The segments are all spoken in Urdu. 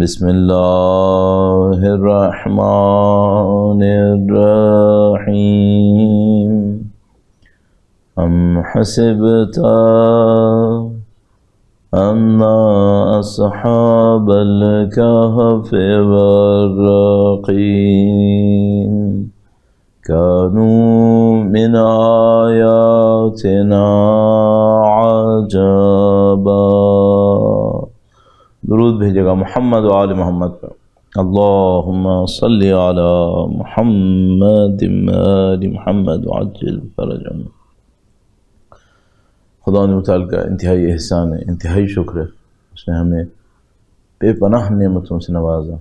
بسم اللہ الرحمن الرحیم ام حسبت ان اصحاب الکہف والرقیم كانوا من آیاتنا عجبا۔ درود بھیجے گا محمد و آل محمد پر۔ اللہم صلی علی محمد آل محمد وعجل فرجهم۔ خدا متعال کا انتہائی احسان ہے، انتہائی شکر ہے، اس نے ہمیں بے پناہ نعمتوں سے نوازا۔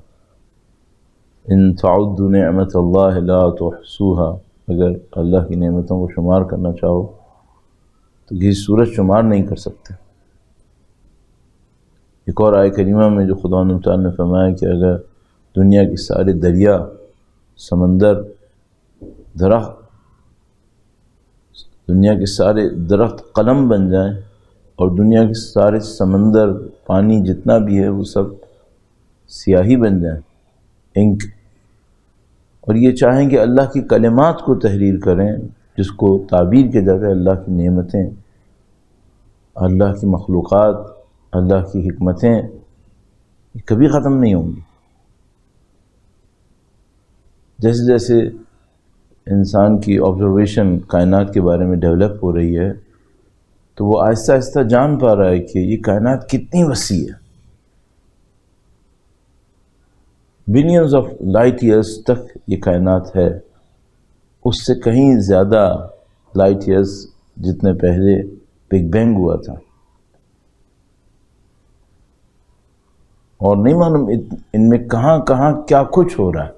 ان تعدوا نعمت اللہ لا تحصوها، اگر اللہ کی نعمتوں کو شمار کرنا چاہو تو کسی صورت شمار نہیں کر سکتے۔ ایک اور آیت کریمہ میں جو خدا تعالیٰ نے فرمایا کہ اگر دنیا کے سارے دریا، سمندر، درخت، دنیا کے سارے درخت قلم بن جائیں اور دنیا کے سارے سمندر، پانی جتنا بھی ہے وہ سب سیاہی بن جائیں، انک، اور یہ چاہیں کہ اللہ کی کلمات کو تحریر کریں، جس کو تعبیر کیا جاتا ہے اللہ کی نعمتیں، اللہ کی مخلوقات، اللہ کی حکمتیں، یہ کبھی ختم نہیں ہوں گی۔ جیسے جیسے انسان کی آبزرویشن کائنات کے بارے میں ڈیولپ ہو رہی ہے تو وہ آہستہ آہستہ جان پا رہا ہے کہ یہ کائنات کتنی وسیع ہے۔ بلینز آف لائٹ ایئرز تک یہ کائنات ہے، اس سے کہیں زیادہ لائٹ ایئرز جتنے پہلے بگ بینگ ہوا تھا، اور نہیں معلوم ان میں کہاں کہاں کیا کچھ ہو رہا ہے۔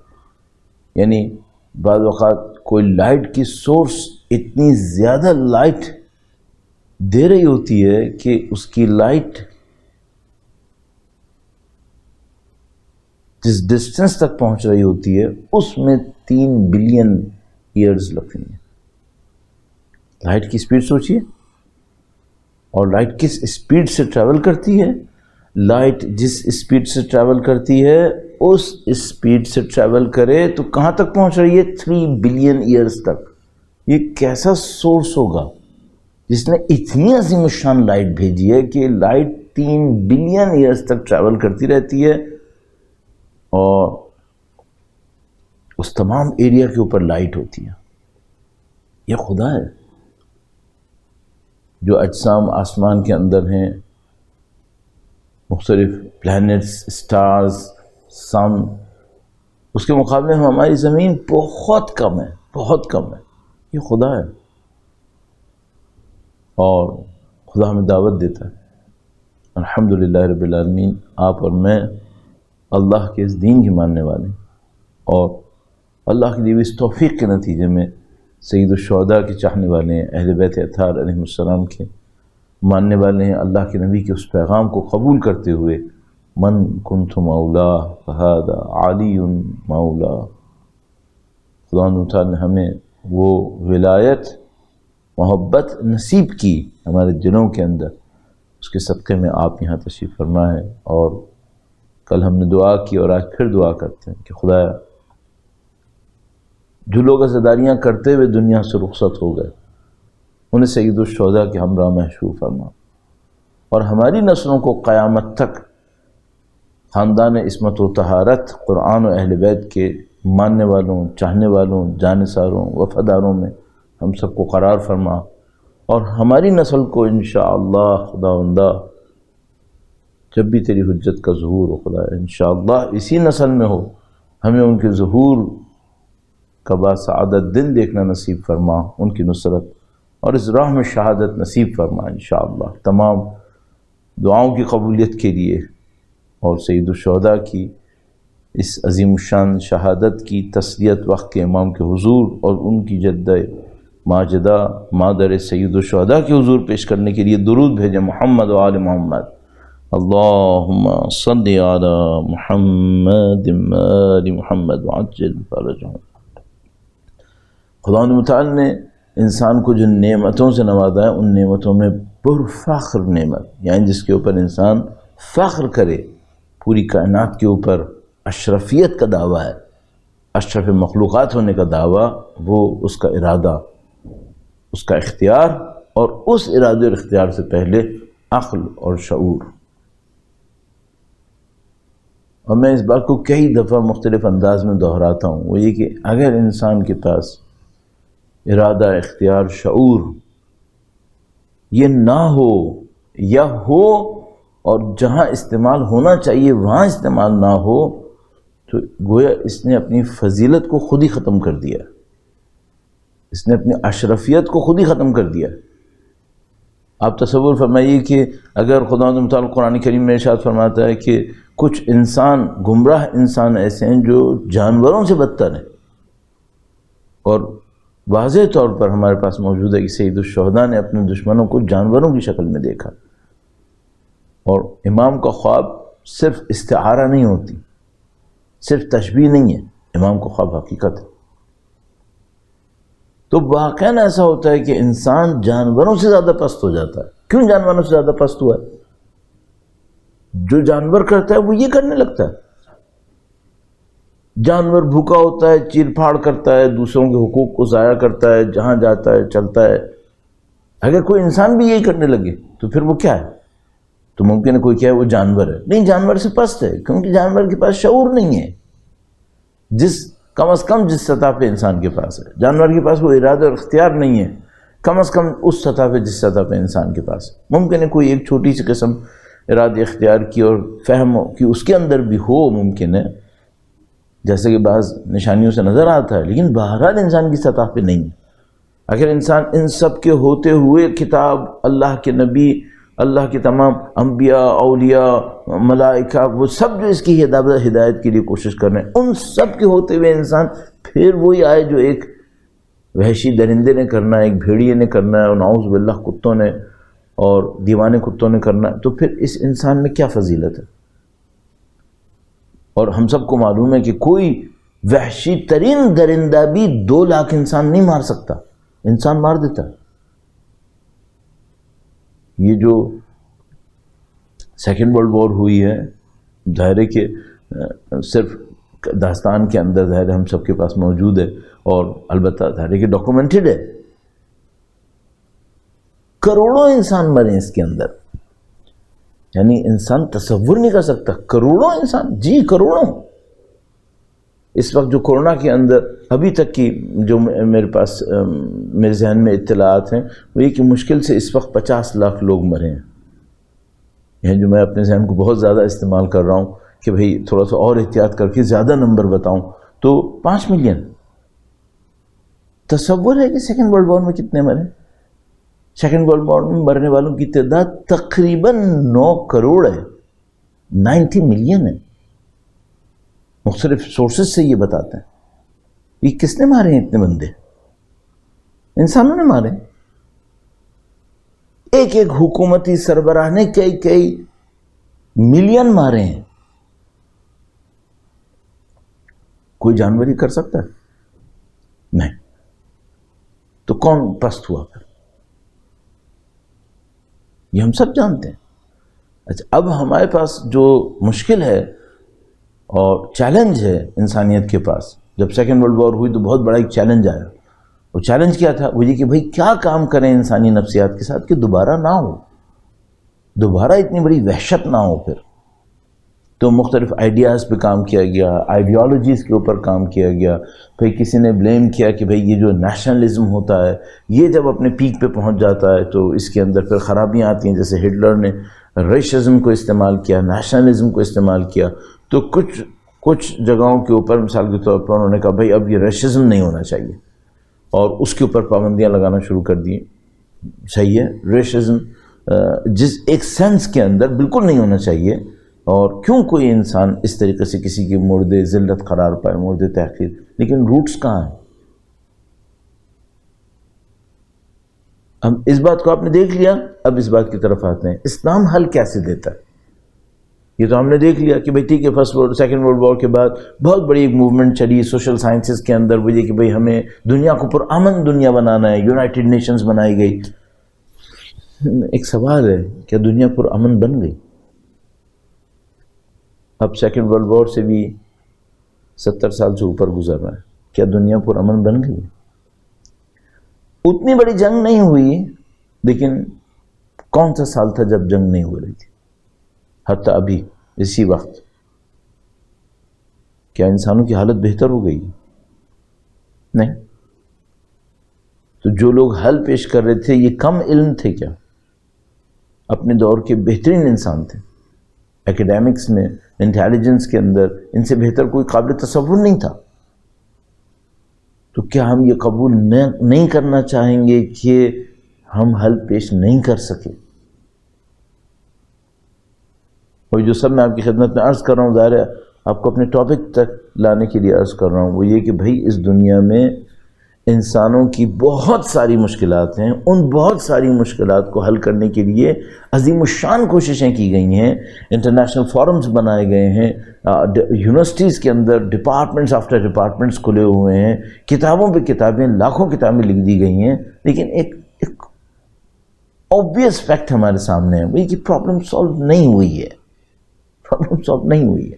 یعنی بعض اوقات کوئی لائٹ کی سورس اتنی زیادہ لائٹ دے رہی ہوتی ہے کہ اس کی لائٹ جس ڈسٹینس تک پہنچ رہی ہوتی ہے اس میں 3 بلین ایئرز لگ رہی ہیں۔ لائٹ کی سپیڈ سوچیے، اور لائٹ کس سپیڈ سے ٹریول کرتی ہے؟ لائٹ جس سپیڈ سے ٹریول کرتی ہے اس سپیڈ سے ٹریول کرے تو کہاں تک پہنچ رہی ہے؟ 3 بلین ایئرز تک۔ یہ کیسا سورس ہوگا جس نے اتنی عظیم الشان لائٹ بھیجی ہے کہ لائٹ 3 بلین ایئرز تک ٹریول کرتی رہتی ہے، اور اس تمام ایریا کے اوپر لائٹ ہوتی ہے۔ یہ خدا ہے جو اجسام آسمان کے اندر ہیں، مختلف پلانٹس، سٹارز، سن، اس کے مقابلے میں ہماری زمین بہت کم ہے، بہت کم ہے۔ یہ خدا ہے، اور خدا ہمیں دعوت دیتا ہے۔ الحمدللہ رب العالمین، آپ اور میں اللہ کے اس دین کے ماننے والے ہیں، اور اللہ کی دی ہوئی اس توفیق کے نتیجے میں سید الشہداء کے چاہنے والے ہیں، اہل بیت اطہار علیہ السلام کے ماننے والے ہیں، اللہ کے نبی کے اس پیغام کو قبول کرتے ہوئے من کنت مولا فہذا علی مولا۔ خدا تعالیٰ نے ہمیں وہ ولایت، محبت نصیب کی ہمارے دلوں کے اندر، اس کے صدقے میں آپ یہاں تشریف فرما ہے۔ اور کل ہم نے دعا کی اور آج پھر دعا کرتے ہیں کہ خدایا جو لوگ عزاداریاں کرتے ہوئے دنیا سے رخصت ہو گئے انہیں سید الشہداء کے ہمراہ محشور فرما، اور ہماری نسلوں کو قیامت تک خاندان عصمت و طہارت، قرآن و اہل بیت کے ماننے والوں، چاہنے والوں، جانثاروں، وفاداروں میں ہم سب کو قرار فرما، اور ہماری نسل کو انشاءاللہ خداوندہ جب بھی تیری حجت کا ظہور ہو خدا، انشاءاللہ اسی نسل میں ہو، ہمیں ان کے ظہور کا باسعادت دن دیکھنا نصیب فرما، ان کی نصرت اور اس راہ میں شہادت نصیب فرما انشاءاللہ۔ تمام دعاؤں کی قبولیت کے لیے اور سید الشہداء کی اس عظیم الشان شہادت کی تسلیت وقت کے امام کے حضور اور ان کی جدہ ماجدہ مادر سید الشہداء کے حضور پیش کرنے کے لیے درود بھیجیں محمد و آل محمد۔ اللہم صلی علی محمد آل محمد وعجل فرجهم۔ خدا متعال نے انسان کو جن نعمتوں سے نوازا ہے ان نعمتوں میں پرفخر نعمت، یعنی جس کے اوپر انسان فخر کرے پوری کائنات کے اوپر اشرفیت کا دعویٰ ہے، اشرف مخلوقات ہونے کا دعویٰ، وہ اس کا ارادہ، اس کا اختیار، اور اس ارادے اور اختیار سے پہلے عقل اور شعور۔ اور میں اس بات کو کئی دفعہ مختلف انداز میں دہراتا ہوں، وہ یہ کہ اگر انسان کے پاس ارادہ، اختیار، شعور یہ نہ ہو، یا ہو اور جہاں استعمال ہونا چاہیے وہاں استعمال نہ ہو، تو گویا اس نے اپنی فضیلت کو خود ہی ختم کر دیا، اس نے اپنی اشرفیت کو خود ہی ختم کر دیا۔ آپ تصور فرمائیے کہ اگر خدا متعال قرآن کریم میں ارشاد فرماتا ہے کہ کچھ انسان، گمراہ انسان ایسے ہیں جو جانوروں سے بدتر ہیں، اور واضح طور پر ہمارے پاس موجود ہے کہ سید الشہداء نے اپنے دشمنوں کو جانوروں کی شکل میں دیکھا، اور امام کا خواب صرف استعارہ نہیں ہوتی، صرف تشبیہ نہیں ہے، امام کا خواب حقیقت ہے۔ تو واقعاً ایسا ہوتا ہے کہ انسان جانوروں سے زیادہ پست ہو جاتا ہے۔ کیوں جانوروں سے زیادہ پست ہوا ہے؟ جو جانور کرتا ہے وہ یہ کرنے لگتا ہے۔ جانور بھوکا ہوتا ہے، چیر پھاڑ کرتا ہے، دوسروں کے حقوق کو ضائع کرتا ہے، جہاں جاتا ہے چلتا ہے۔ اگر کوئی انسان بھی یہی کرنے لگے تو پھر وہ کیا ہے؟ تو ممکن ہے کوئی کیا ہے وہ جانور ہے، نہیں، جانور سے پست ہے، کیونکہ جانور کے پاس شعور نہیں ہے، کم از کم جس سطح پہ انسان کے پاس ہے۔ جانور کے پاس وہ ارادہ اور اختیار نہیں ہے، کم از کم اس سطح پہ جس سطح پہ انسان کے پاس ہے۔ ممکن ہے کوئی ایک چھوٹی سی قسم ارادہ اختیار کی اور فہم کی اس کے اندر بھی ہو، ممکن ہے، جیسے کہ بعض نشانیوں سے نظر آتا ہے، لیکن بہرحال انسان کی سطح پہ نہیں ہے۔ اگر انسان ان سب کے ہوتے ہوئے کتاب، اللہ کے نبی، اللہ کے تمام انبیاء، اولیاء، ملائکہ، وہ سب جو اس کی ہدایت کے لیے کوشش کر رہے ہیں، ان سب کے ہوتے ہوئے انسان پھر وہی آئے جو ایک وحشی درندے نے کرنا ہے، ایک بھیڑیے نے کرنا ہے، اور نعوذ باللہ کتوں نے اور دیوانے کتوں نے کرنا ہے، تو پھر اس انسان میں کیا فضیلت ہے؟ اور ہم سب کو معلوم ہے کہ کوئی وحشی ترین درندہ بھی 2 لاکھ انسان نہیں مار سکتا، انسان مار دیتا ہے۔ یہ جو سیکنڈ ورلڈ وار ہوئی ہے، ظاہر ہے کہ صرف داستان کے اندر ظاہر ہم سب کے پاس موجود ہے، اور البتہ ظاہر ہے کہ ڈاکومنٹڈ ہے، کروڑوں انسان مرے اس کے اندر، یعنی انسان تصور نہیں کر سکتا، کروڑوں انسان، جی کروڑوں۔ اس وقت جو کورونا کے اندر ابھی تک کی جو میرے پاس میرے ذہن میں اطلاعات ہیں، وہ یہ کہ مشکل سے اس وقت 50 لاکھ لوگ مرے ہیں۔ یہ جو میں اپنے ذہن کو بہت زیادہ استعمال کر رہا ہوں کہ بھئی تھوڑا سا اور احتیاط کر کے زیادہ نمبر بتاؤں، تو 5 ملین۔ تصور ہے کہ سیکنڈ ورلڈ وار میں کتنے مرے؟ سیکنڈ ورلڈ وار میں مرنے والوں کی تعداد تقریباً 9 کروڑ ہے، 90 ملین ہے۔ مختلف سورسز سے یہ بتاتے ہیں۔ یہ کس نے مارے ہیں اتنے بندے؟ انسانوں نے مارے۔ ایک ایک حکومتی سربراہ نے کئی ملین مارے ہیں۔ کوئی جانور ہی کر سکتا ہے؟ نہیں۔ تو کون پست ہوا پھر؟ یہ ہم سب جانتے ہیں۔ اچھا، اب ہمارے پاس جو مشکل ہے اور چیلنج ہے انسانیت کے پاس، جب سیکنڈ ورلڈ وار ہوئی تو بہت بڑا ایک چیلنج آیا۔ وہ چیلنج کیا تھا؟ وہ یہ کہ بھئی کیا کام کریں انسانی نفسیات کے ساتھ کہ دوبارہ نہ ہو، دوبارہ اتنی بڑی وحشت نہ ہو۔ پھر تو مختلف آئیڈیاز پہ کام کیا گیا، آئیڈیالوجیز کے اوپر کام کیا گیا۔ پھر کسی نے بلیم کیا کہ بھئی یہ جو نیشنلزم ہوتا ہے، یہ جب اپنے پیک پہ پہنچ جاتا ہے تو اس کے اندر پھر خرابیاں آتی ہیں، جیسے ہٹلر نے ریشزم کو استعمال کیا، نیشنلزم کو استعمال کیا، تو کچھ جگہوں کے اوپر مثال کے طور پر انہوں نے کہا بھئی اب یہ ریشزم نہیں ہونا چاہیے، اور اس کے اوپر پابندیاں لگانا شروع کر دی۔ صحیح ہے، ریشزم جس ایک سینس کے اندر بالکل نہیں ہونا چاہیے، اور کیوں کوئی انسان اس طریقے سے کسی کی مورد ذلت قرار پائے، مورد تحقیر، لیکن روٹس کہاں ہیں؟ اب اس بات کو آپ نے دیکھ لیا، اب اس بات کی طرف آتے ہیں، اسلام حل کیسے دیتا ہے؟ یہ تو ہم نے دیکھ لیا کہ بھئی ٹھیک ہے، سیکنڈ ورلڈ وار کے بعد بہت بڑی ایک موومنٹ چلی سوشل سائنسز کے اندر، وہ یہ کہ بھئی ہمیں دنیا کو پرامن دنیا بنانا ہے، یونائٹڈ نیشنز بنائی گئی۔ ایک سوال ہے، کیا دنیا پرامن بن گئی؟ اب سیکنڈ ورلڈ وار سے بھی 70 سال سے اوپر گزر رہا ہے. کیا دنیا پر امن بن گئی؟ اتنی بڑی جنگ نہیں ہوئی، لیکن کون سا سال تھا جب جنگ نہیں ہو رہی تھی؟ حتیٰ ابھی اسی وقت کیا انسانوں کی حالت بہتر ہو گئی؟ نہیں. تو جو لوگ حل پیش کر رہے تھے یہ کم علم تھے کیا؟ اپنے دور کے بہترین انسان تھے. ایکیڈیمکس میں، انٹیلیجنس کے اندر ان سے بہتر کوئی قابل تصور نہیں تھا. تو کیا ہم یہ قبول نہیں کرنا چاہیں گے کہ ہم حل پیش نہیں کر سکے؟ اور جو سب میں آپ کی خدمت میں عرض کر رہا ہوں، ظاہر ہے آپ کو اپنے ٹاپک تک لانے کے لیے عرض کر رہا ہوں، وہ یہ کہ بھائی اس دنیا میں انسانوں کی بہت ساری مشکلات ہیں. ان بہت ساری مشکلات کو حل کرنے کے لیے عظیم الشان کوششیں کی گئی ہیں. انٹرنیشنل فورمز بنائے گئے ہیں، یونیورسٹیز کے اندر ڈپارٹمنٹس آفٹر ڈپارٹمنٹس کھلے ہوئے ہیں، کتابوں پہ کتابیں، لاکھوں کتابیں لکھ دی گئی ہیں. لیکن ایک obvious فیکٹ ہمارے سامنے ہے، وہی کہ پرابلم سالو نہیں ہوئی ہے. پرابلم سالو نہیں ہوئی ہے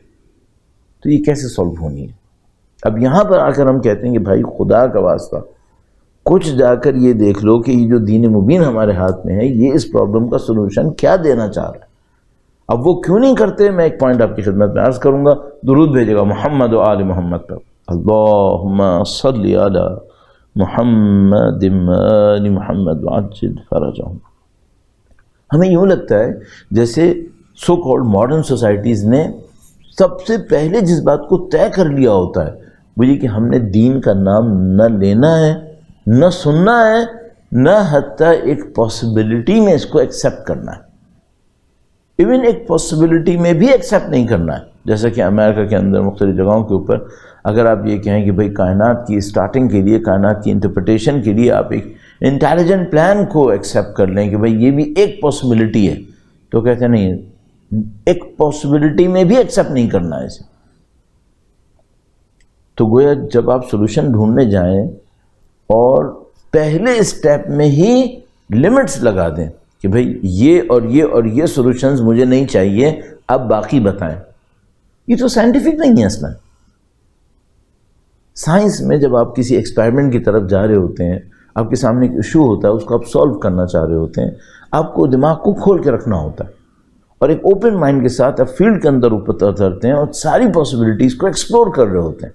تو یہ کیسے سالو ہونی ہے؟ اب یہاں پر آ کر ہم کہتے ہیں کہ بھائی خدا کا واسطہ کچھ جا کر یہ دیکھ لو کہ یہ جو دین مبین ہمارے ہاتھ میں ہے یہ اس پرابلم کا سلوشن کیا دینا چاہ رہا ہے. اب وہ کیوں نہیں کرتے؟ میں ایک پوائنٹ آپ کی خدمت میں عرض کروں گا. درود بھیجے گا محمد و آل محمد پر. اللہم صلی علی محمد آل محمد وعجل فرجہم. ہمیں یوں لگتا ہے جیسے سو کالڈ ماڈرن سوسائٹیز نے سب سے پہلے جس بات کو طے کر لیا ہوتا ہے وہ یہ کہ ہم نے دین کا نام نہ لینا ہے، نہ سننا ہے، نہ حتیٰ ایک پاسبلٹی میں اس کو ایکسیپٹ کرنا ہے. ایون ایک پاسبلٹی میں بھی ایکسیپٹ نہیں کرنا ہے. جیسا کہ امریکہ کے اندر مختلف جگہوں کے اوپر اگر آپ یہ کہیں کہ بھئی کائنات کی اسٹارٹنگ کے لیے، کائنات کی انٹرپریٹیشن کے لیے آپ ایک انٹیلیجنٹ پلان کو ایکسیپٹ کر لیں کہ بھئی یہ بھی ایک پاسبلٹی ہے، تو کہتے ہیں نہیں، ایک پاسبلٹی میں بھی ایکسیپٹ نہیں کرنا ہے اسے. تو گویا جب آپ سولوشن ڈھونڈنے جائیں اور پہلے اسٹیپ میں ہی لمٹس لگا دیں کہ بھئی یہ اور یہ اور یہ سولوشنز مجھے نہیں چاہیے، اب باقی بتائیں، یہ تو سائنٹیفک نہیں ہے. اصلا سائنس میں جب آپ کسی ایکسپیریمنٹ کی طرف جا رہے ہوتے ہیں، آپ کے سامنے ایک ایشو ہوتا ہے، اس کو آپ سولو کرنا چاہ رہے ہوتے ہیں، آپ کو دماغ کو کھول کے رکھنا ہوتا ہے اور ایک اوپن مائنڈ کے ساتھ آپ فیلڈ کے اندر اوپر اترتے ہیں اور ساری پاسبلٹیز کو ایکسپلور کر رہے ہوتے ہیں.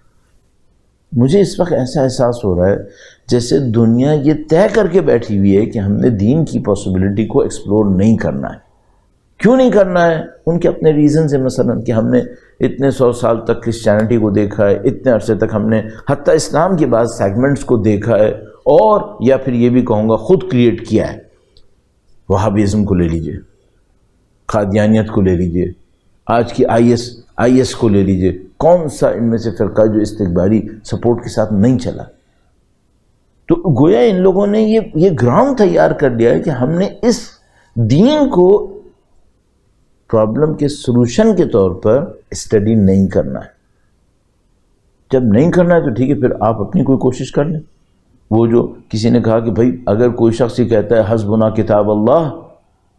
مجھے اس وقت ایسا احساس ہو رہا ہے جیسے دنیا یہ طے کر کے بیٹھی ہوئی ہے کہ ہم نے دین کی پاسبلٹی کو ایکسپلور نہیں کرنا ہے. کیوں نہیں کرنا ہے؟ ان کے اپنے ریزنز ہیں. مثلا کہ ہم نے اتنے 100 سال تک کرسچینٹی کو دیکھا ہے، اتنے عرصے تک ہم نے حتیٰ اسلام کے بعض سیگمنٹس کو دیکھا ہے، اور یا پھر یہ بھی کہوں گا خود کریٹ کیا ہے. وہابیزم کو لے لیجئے، قادیانیت کو لے لیجئے، آج کی آئی ایس کو لے لیجئے. کون سا ان میں سے فرقہ جو استکباری سپورٹ کے ساتھ نہیں چلا؟ تو گویا ان لوگوں نے یہ گراؤنڈ تیار کر لیا ہے کہ ہم نے اس دین کو پرابلم کے سلوشن کے طور پر اسٹڈی نہیں کرنا ہے. جب نہیں کرنا ہے تو ٹھیک ہے، پھر آپ اپنی کوئی کوشش کر لیں. وہ جو کسی نے کہا کہ بھائی اگر کوئی شخص یہ کہتا ہے حسبنا کتاب اللہ،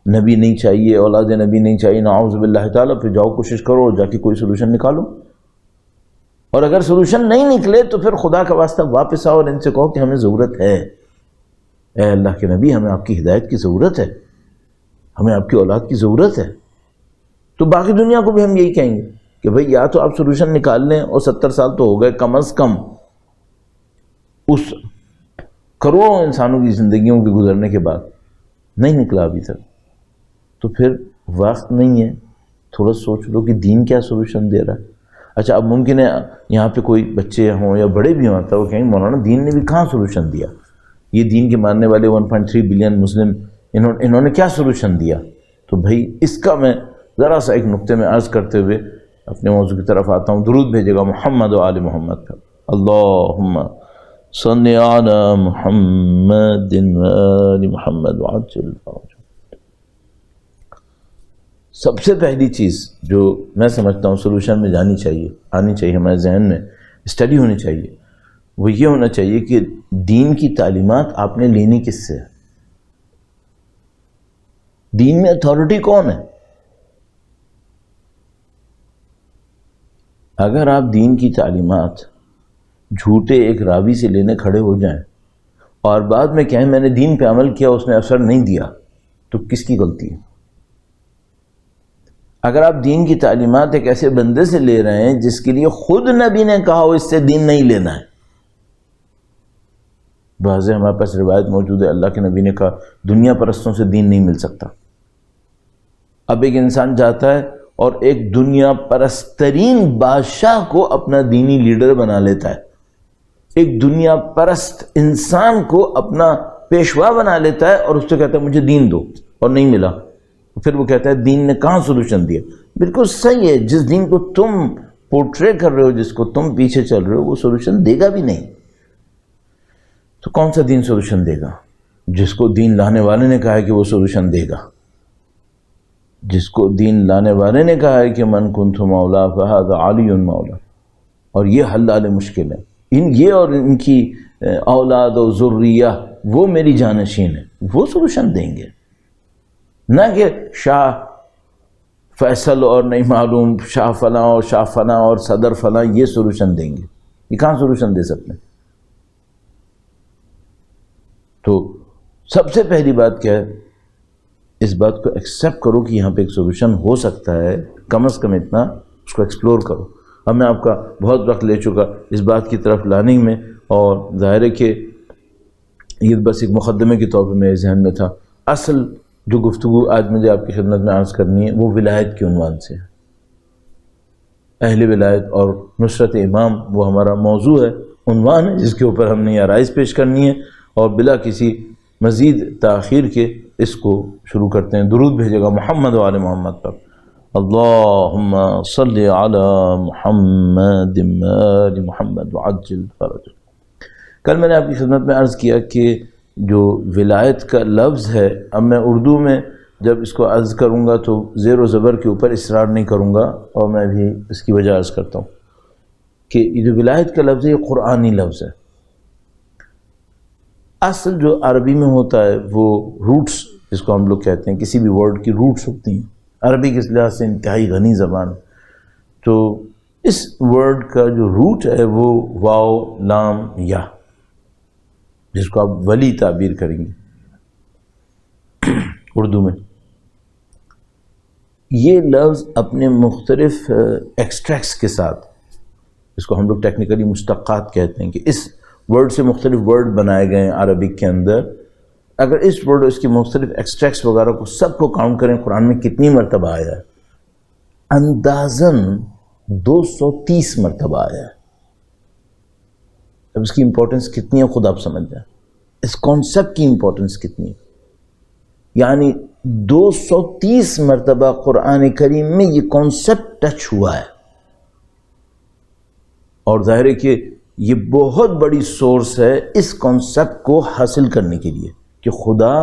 نبی نہیں چاہیے، اولاد نبی نہیں چاہیے، نعوذ باللہ تعالیٰ، پھر جاؤ کوشش کرو اور جا کے کوئی سلوشن نکالو. اور اگر سلوشن نہیں نکلے تو پھر خدا کا واسطہ واپس آؤ اور ان سے کہو کہ ہمیں ضرورت ہے، اے اللہ کے نبی ہمیں آپ کی ہدایت کی ضرورت ہے، ہمیں آپ کی اولاد کی ضرورت ہے. تو باقی دنیا کو بھی ہم یہی کہیں گے کہ بھئی یا تو آپ سلوشن نکال لیں، اور 70 سال تو ہو گئے کم از کم اس کروڑوں انسانوں کی زندگیوں کے گزرنے کے بعد، نہیں نکلا ابھی تک، تو پھر وقت نہیں ہے تھوڑا سوچ لو کہ دین کیا سلوشن دے رہا ہے. اچھا اب ممکن ہے یہاں پہ کوئی بچے ہوں یا بڑے بھی ہوں، تو وہ کہیں مولانا دین نے بھی کہاں سلوشن دیا؟ یہ دین کے ماننے والے 1.3 بلین مسلم انہوں نے کیا سلوشن دیا؟ تو بھائی اس کا میں ذرا سا ایک نقطے میں عرض کرتے ہوئے اپنے موضوع کی طرف آتا ہوں. درود بھیجے گا محمد و آل محمد پر. اللہم صلی علی محمد و آل محمد وعجل فرجہم. سب سے پہلی چیز جو میں سمجھتا ہوں سلوشن میں آنی چاہیے ہمارے ذہن میں اسٹڈی ہونی چاہیے، وہ یہ ہونا چاہیے کہ دین کی تعلیمات آپ نے لینی کس سے ہے؟ دین میں اتھارٹی کون ہے؟ اگر آپ دین کی تعلیمات جھوٹے ایک راوی سے لینے کھڑے ہو جائیں اور بعد میں کہیں میں نے دین پہ عمل کیا اس نے اثر نہیں دیا، تو کس کی غلطی ہے؟ اگر آپ دین کی تعلیمات ایک ایسے بندے سے لے رہے ہیں جس کے لیے خود نبی نے کہا ہو اس سے دین نہیں لینا ہے، واضح ہمارے پاس روایت موجود ہے، اللہ کے نبی نے کہا دنیا پرستوں سے دین نہیں مل سکتا۔ اب ایک انسان جاتا ہے اور ایک دنیا پرسترین بادشاہ کو اپنا دینی لیڈر بنا لیتا ہے، ایک دنیا پرست انسان کو اپنا پیشوا بنا لیتا ہے اور اس سے کہتا ہے مجھے دین دو، اور نہیں ملا، پھر وہ کہتا ہے دین نے کہاں سولوشن دیا۔ بالکل صحیح ہے، جس دین کو تم پورٹرے کر رہے ہو، جس کو تم پیچھے چل رہے ہو، وہ سولوشن دے گا بھی نہیں۔ تو کون سا دین سولوشن دے گا؟ جس کو دین لانے والے نے کہا ہے کہ وہ سولوشن دے گا، جس کو دین لانے والے نے کہا ہے کہ من کنت مولا فہذا علی مولا، اور یہ حل حل مشکل ہے، یہ اور ان کی اولاد و ذریہ وہ میری جانشین ہے، وہ سولوشن دیں گے، نہ کہ شاہ فیصل اور نہیں معلوم شاہ فلاں اور شاہ فلاں اور صدر فلاں یہ سولوشن دیں گے۔ یہ کہاں سولوشن دے سکتے ہیں؟ تو سب سے پہلی بات کیا ہے؟ اس بات کو ایکسیپٹ کرو کہ یہاں پہ ایک سولوشن ہو سکتا ہے، کم از کم اتنا اس کو ایکسپلور کرو۔ اب میں آپ کا بہت وقت لے چکا اس بات کی طرف لانے میں، اور ظاہر ہے کہ یہ بس ایک مقدمے کے طور پہ میرے ذہن میں تھا۔ اصل جو گفتگو آج مجھے آپ کی خدمت میں عرض کرنی ہے وہ ولایت کے عنوان سے ہے، اہل ولایت اور نصرت امام، وہ ہمارا موضوع ہے، عنوان ہے جس کے اوپر ہم نے یہ آرائز پیش کرنی ہے، اور بلا کسی مزید تاخیر کے اس کو شروع کرتے ہیں۔ درود بھیجے گا محمد و آل محمد پر، اللہم صلی علی محمد آل محمد وعجل فرج۔ کل میں نے آپ کی خدمت میں عرض کیا کہ جو ولایت کا لفظ ہے، اب میں اردو میں جب اس کو عرض کروں گا تو زیر و زبر کے اوپر اصرار نہیں کروں گا، اور میں بھی اس کی وجہ عرض کرتا ہوں کہ یہ جو ولایت کا لفظ ہے یہ قرآنی لفظ ہے۔ اصل جو عربی میں ہوتا ہے وہ روٹس جس کو ہم لوگ کہتے ہیں، کسی بھی ورڈ کی روٹس ہوتی ہیں، عربی کے لحاظ سے انتہائی غنی زبان، تو اس ورڈ کا جو روٹ ہے وہ واو لام یا، جس کو آپ ولی تعبیر کریں گے اردو میں۔ یہ لفظ اپنے مختلف ایکسٹریکٹس کے ساتھ، اس کو ہم لوگ ٹیکنیکلی مشتقات کہتے ہیں، کہ اس ورڈ سے مختلف ورڈ بنائے گئے ہیں عربک کے اندر، اگر اس ورڈ اور اس کی مختلف ایکسٹریکٹس وغیرہ کو سب کو کاؤنٹ کریں قرآن میں کتنی مرتبہ آیا ہے؟ اندازاً 230 مرتبہ آیا ہے۔ اب اس کی امپورٹنس کتنی ہے خود آپ سمجھ جائیں، اس کانسیپٹ کی امپورٹنس کتنی ہے۔ یعنی 230 مرتبہ قرآن کریم میں یہ کانسیپٹ ٹچ ہوا ہے، اور ظاہر ہے کہ یہ بہت بڑی سورس ہے اس کانسیپٹ کو حاصل کرنے کے لیے کہ خدا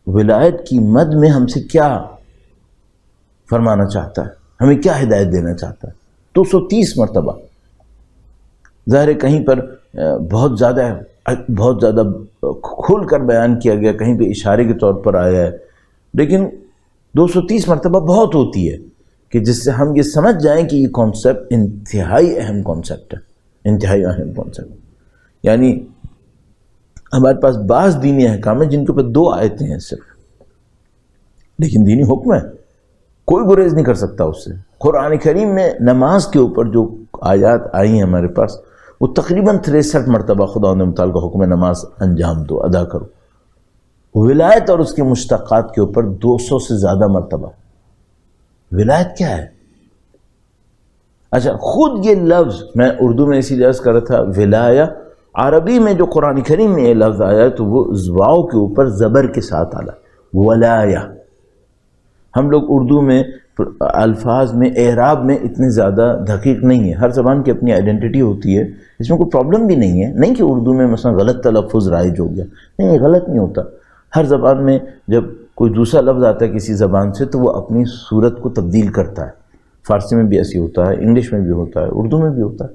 ولایت کی مد میں ہم سے کیا فرمانا چاہتا ہے، ہمیں کیا ہدایت دینا چاہتا ہے۔ 230 مرتبہ، ظاہر ہے کہیں پر بہت زیادہ کھول کر بیان کیا گیا، کہیں پہ اشارے کے طور پر آیا ہے، لیکن 230 مرتبہ بہت ہوتی ہے کہ جس سے ہم یہ سمجھ جائیں کہ یہ کانسیپٹ انتہائی اہم کانسیپٹ ہے، انتہائی اہم کانسیپٹ۔ یعنی ہمارے پاس بعض دینی احکام ہیں جن کے اوپر 2 آیتیں ہیں صرف، لیکن دینی حکم ہے، کوئی گریز نہیں کر سکتا اس سے۔ قرآن کریم میں نماز کے اوپر جو آیات آئی ہیں ہمارے پاس، وہ تقریباً 63 مرتبہ خدا نے متعلق حکم نماز انجام دو، ادا کرو۔ ولایت اور اس کے مشتقات کے اوپر 200 سے زیادہ مرتبہ۔ ولایت کیا ہے؟ اچھا، خود یہ لفظ میں اردو میں اسی لیے عرض کر رہا تھا ولایا، عربی میں جو قرآن کریم میں یہ لفظ آیا تو وہ واو کے اوپر زبر کے ساتھ آیا، ولایا۔ ہم لوگ اردو میں الفاظ میں اعراب میں اتنے زیادہ دقیق نہیں ہے، ہر زبان کی اپنی آئیڈینٹی ہوتی ہے، اس میں کوئی پرابلم بھی نہیں ہے، نہیں کہ اردو میں مثلا غلط تلفظ رائج ہو گیا، نہیں، غلط نہیں ہوتا۔ ہر زبان میں جب کوئی دوسرا لفظ آتا ہے کسی زبان سے تو وہ اپنی صورت کو تبدیل کرتا ہے، فارسی میں بھی ایسی ہوتا ہے، انگلش میں بھی ہوتا ہے، اردو میں بھی ہوتا ہے،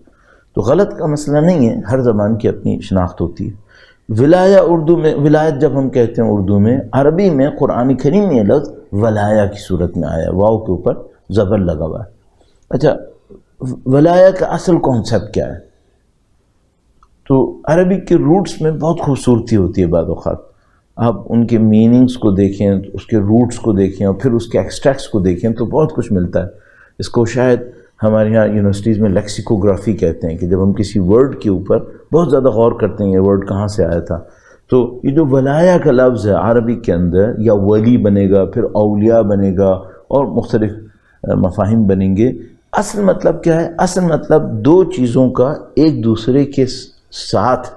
تو غلط کا مسئلہ نہیں ہے، ہر زبان کی اپنی شناخت ہوتی ہے۔ ولایا اردو میں، ولایت جب ہم کہتے ہیں اردو میں، عربی میں قرآن کریم میں یہ لفظ ولایا کی صورت میں آیا، واو کے اوپر زبر لگا ہوا ہے۔ اچھا، ولایا کا اصل کانسیپٹ کیا ہے؟ تو عربی کے روٹس میں بہت خوبصورتی ہوتی ہے بعض اوقات. آپ ان کے میننگز کو دیکھیں، اس کے روٹس کو دیکھیں اور پھر اس کے ایکسٹریکٹس کو دیکھیں تو بہت کچھ ملتا ہے. اس کو شاید ہمارے یہاں یونیورسٹیز میں لیکسیکوگرافی کہتے ہیں، کہ جب ہم کسی ورڈ کے اوپر بہت زیادہ غور کرتے ہیں یہ ورڈ کہاں سے آیا تھا. تو یہ جو ولایا کا لفظ ہے عربی کے اندر، یا ولی بنے گا، پھر اولیاء بنے گا، اور مختلف مفاہیم بنیں گے. اصل مطلب کیا ہے؟ اصل مطلب دو چیزوں کا ایک دوسرے کے ساتھ،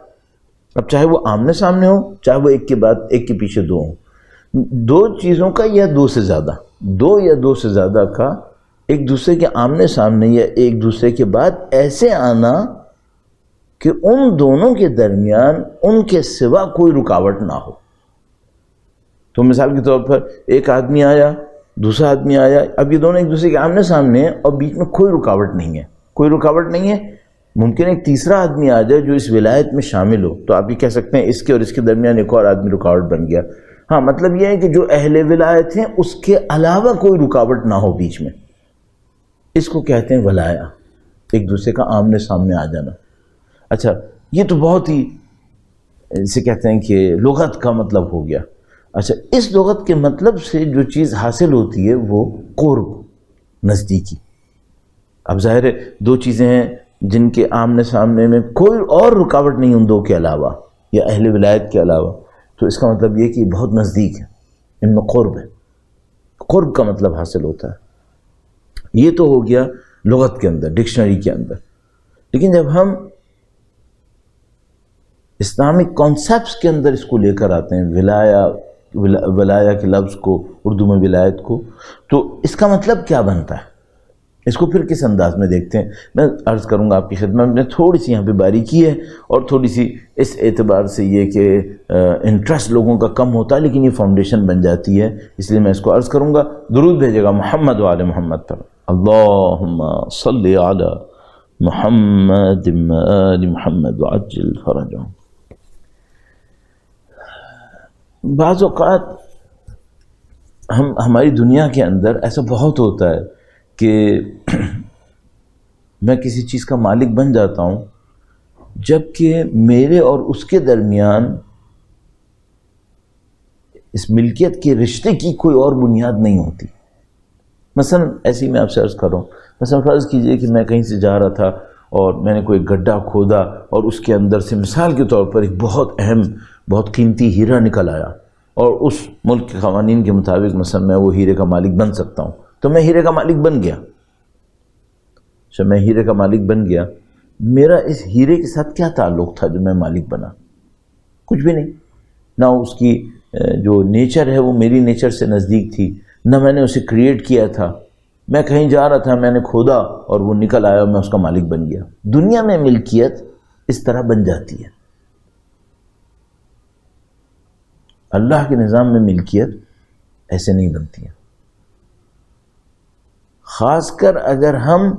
اب چاہے وہ آمنے سامنے ہو، چاہے وہ ایک کے بعد ایک کے پیچھے دو ہوں، دو چیزوں کا یا دو سے زیادہ، دو یا دو سے زیادہ کا ایک دوسرے کے آمنے سامنے یا ایک دوسرے کے بعد ایسے آنا کہ ان دونوں کے درمیان ان کے سوا کوئی رکاوٹ نہ ہو. تو مثال کے طور پر ایک آدمی آیا، دوسرا آدمی آیا، اب یہ دونوں ایک دوسرے کے آمنے سامنے ہیں اور بیچ میں کوئی رکاوٹ نہیں ہے، کوئی رکاوٹ نہیں ہے. ممکن ایک تیسرا آدمی آ جائے جو اس ولایت میں شامل ہو، تو آپ یہ کہہ سکتے ہیں اس کے اور اس کے درمیان ایک اور آدمی رکاوٹ بن گیا. ہاں، مطلب یہ ہے کہ جو اہل ولایت ہیں اس کے علاوہ کوئی رکاوٹ نہ ہو بیچ میں. اس کو کہتے ہیں ولایا، ایک دوسرے کا آمنے سامنے آ جانا. اچھا، یہ تو بہت ہی اسے کہتے ہیں کہ لغت کا مطلب ہو گیا. اچھا، اس لغت کے مطلب سے جو چیز حاصل ہوتی ہے وہ قرب، نزدیکی. اب ظاہر ہے دو چیزیں ہیں جن کے آمنے سامنے میں کوئی اور رکاوٹ نہیں ان دو کے علاوہ یا اہل ولایت کے علاوہ، تو اس کا مطلب یہ کہ بہت نزدیک ہے، ان میں قرب ہے، قرب کا مطلب حاصل ہوتا ہے. یہ تو ہو گیا لغت کے اندر، ڈکشنری کے اندر. لیکن جب ہم اسلامک کانسیپٹس کے اندر اس کو لے کر آتے ہیں، ولایا کے لفظ کو، اردو میں ولایت کو، تو اس کا مطلب کیا بنتا ہے؟ اس کو پھر کس انداز میں دیکھتے ہیں؟ میں عرض کروں گا آپ کی خدمت میں، تھوڑی سی یہاں پہ باریکی ہے اور تھوڑی سی اس اعتبار سے یہ کہ انٹرسٹ لوگوں کا کم ہوتا ہے، لیکن یہ فاؤنڈیشن بن جاتی ہے. اس لیے میں اس کو عرض کروں گا. درود بھیجے گا محمد و آل محمد پر. اللہم صلی علی محمد و آل محمد وعجل فرجہم. بعض اوقات ہماری دنیا کے اندر ایسا بہت ہوتا ہے کہ میں کسی چیز کا مالک بن جاتا ہوں جبکہ میرے اور اس کے درمیان اس ملکیت کے رشتے کی کوئی اور بنیاد نہیں ہوتی. مثلا ایسے ہی میں آپ سے عرض کر رہا ہوں، مثلا فرض کیجئے کہ میں کہیں سے جا رہا تھا اور میں نے کوئی گڈھا کھودا اور اس کے اندر سے مثال کے طور پر ایک بہت اہم، بہت قیمتی ہیرا نکل آیا، اور اس ملک کے قوانین کے مطابق مثلا میں وہ ہیرے کا مالک بن سکتا ہوں، تو میں ہیرے کا مالک بن گیا. جب میں ہیرے کا مالک بن گیا، میرا اس ہیرے کے ساتھ کیا تعلق تھا جو میں مالک بنا؟ کچھ بھی نہیں. نہ اس کی جو نیچر ہے وہ میری نیچر سے نزدیک تھی، نہ میں نے اسے کریٹ کیا تھا. میں کہیں جا رہا تھا، میں نے کھودا اور وہ نکل آیا اور میں اس کا مالک بن گیا. دنیا میں ملکیت اس طرح بن جاتی ہے. اللہ کے نظام میں ملکیت ایسے نہیں بنتی ہے. خاص کر اگر ہم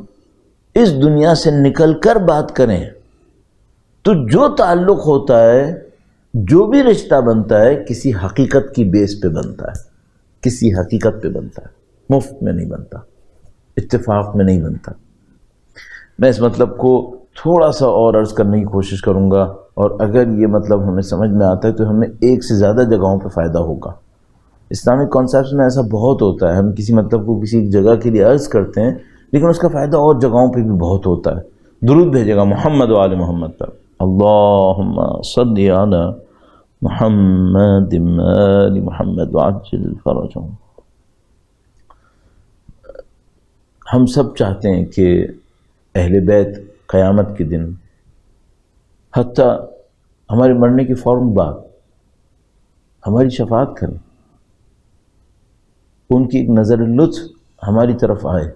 اس دنیا سے نکل کر بات کریں تو جو تعلق ہوتا ہے، جو بھی رشتہ بنتا ہے، کسی حقیقت کی بیس پہ بنتا ہے، کسی حقیقت پہ بنتا ہے، مفت میں نہیں بنتا، اتفاق میں نہیں بنتا. میں اس مطلب کو تھوڑا سا اور عرض کرنے کی کوشش کروں گا، اور اگر یہ مطلب ہمیں سمجھ میں آتا ہے تو ہمیں ایک سے زیادہ جگہوں پہ فائدہ ہوگا. اسلامک کانسیپٹس میں ایسا بہت ہوتا ہے، ہم کسی مطلب کو کسی ایک جگہ کے لیے عرض کرتے ہیں لیکن اس کا فائدہ اور جگہوں پہ بھی بہت ہوتا ہے. درود بھیجے گا محمد و آل محمد پر. اللہم صلی علی محمد و آل محمد وعجل فرجہم. ہم سب چاہتے ہیں کہ اہل بیت قیامت کے دن، حتیٰ ہمارے مرنے کے فوراً بعد، ہماری شفاعت کریں، ان کی ایک نظر لطف ہماری طرف آئے.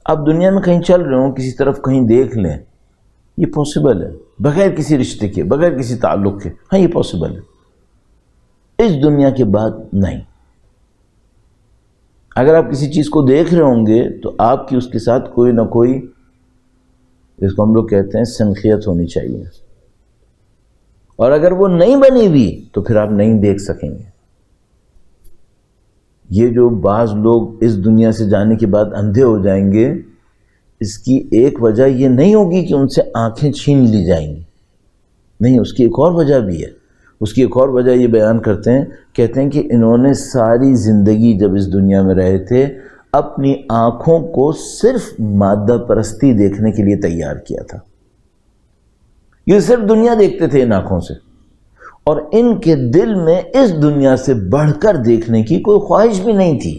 آپ دنیا میں کہیں چل رہے ہوں، کسی طرف کہیں دیکھ لیں، یہ پاسبل ہے بغیر کسی رشتے کے، بغیر کسی تعلق کے. ہاں، یہ پاسبل ہے. اس دنیا کے بعد نہیں. اگر آپ کسی چیز کو دیکھ رہے ہوں گے تو آپ کی اس کے ساتھ کوئی نہ کوئی، جس کو ہم لوگ کہتے ہیں سنخیت ہونی چاہیے، اور اگر وہ نہیں بنی ہوئی تو پھر آپ نہیں دیکھ سکیں گے. یہ جو بعض لوگ اس دنیا سے جانے کے بعد اندھے ہو جائیں گے، اس کی ایک وجہ یہ نہیں ہوگی کہ ان سے آنکھیں چھین لی جائیں گی، نہیں، اس کی ایک اور وجہ بھی ہے۔ اس کی ایک اور وجہ یہ بیان کرتے ہیں، کہتے ہیں کہ انہوں نے ساری زندگی جب اس دنیا میں رہے تھے اپنی آنکھوں کو صرف مادہ پرستی دیکھنے کے لیے تیار کیا تھا۔ یہ صرف دنیا دیکھتے تھے ان آنکھوں سے، اور ان کے دل میں اس دنیا سے بڑھ کر دیکھنے کی کوئی خواہش بھی نہیں تھی۔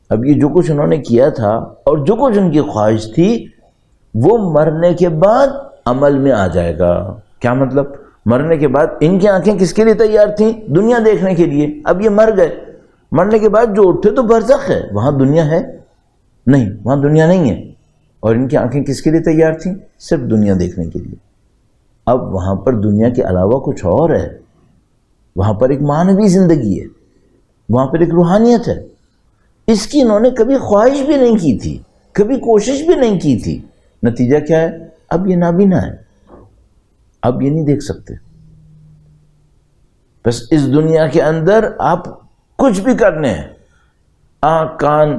اب یہ جو کچھ انہوں نے کیا تھا اور جو کچھ ان کی خواہش تھی وہ مرنے کے بعد عمل میں آ جائے گا۔ کیا مطلب؟ مرنے کے بعد ان کی آنکھیں کس کے لیے تیار تھیں؟ دنیا دیکھنے کے لیے۔ اب یہ مر گئے، مرنے کے بعد جو اٹھے تو برزخ ہے، وہاں دنیا ہے نہیں، وہاں دنیا نہیں ہے، اور ان کی آنکھیں کس کے لیے تیار تھیں؟ صرف دنیا دیکھنے کے لیے۔ اب وہاں پر دنیا کے علاوہ کچھ اور ہے، وہاں پر ایک معنوی زندگی ہے، وہاں پر ایک روحانیت ہے، اس کی انہوں نے کبھی خواہش بھی نہیں کی تھی، کبھی کوشش بھی نہیں کی تھی۔ نتیجہ کیا ہے؟ اب یہ نابینا ہے، اب یہ نہیں دیکھ سکتے۔ بس اس دنیا کے اندر آپ کچھ بھی کرنے ہیں، آنکھ کان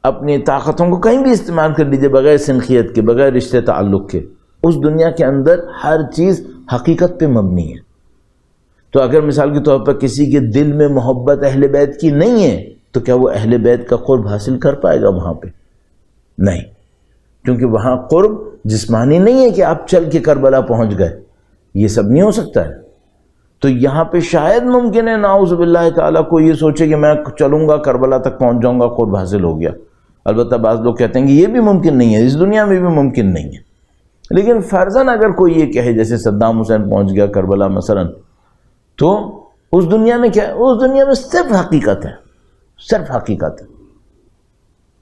اپنی طاقتوں کو کہیں بھی استعمال کر لیجیے، بغیر سنخیت کے، بغیر رشتے تعلق کے، اس دنیا کے اندر ہر چیز حقیقت پہ مبنی ہے۔ تو اگر مثال کے طور پر کسی کے دل میں محبت اہل بیت کی نہیں ہے تو کیا وہ اہل بیت کا قرب حاصل کر پائے گا وہاں پہ؟ نہیں، کیونکہ وہاں قرب جسمانی نہیں ہے کہ آپ چل کے کربلا پہنچ گئے، یہ سب نہیں ہو سکتا ہے۔ تو یہاں پہ شاید ممکن ہے نعوذ باللہ تعالیٰ کو یہ سوچے کہ میں چلوں گا کربلا تک پہنچ جاؤں گا، قرب حاصل ہو گیا۔ البتہ بعض لوگ کہتے ہیں کہ یہ بھی ممکن نہیں ہے، اس دنیا میں بھی ممکن نہیں ہے۔ لیکن فرضاً اگر کوئی یہ کہے جیسے صدام حسین پہنچ گیا کربلا مثلا، تو اس دنیا میں کیا ہے؟ اس دنیا میں صرف حقیقت ہے، صرف حقیقت ہے۔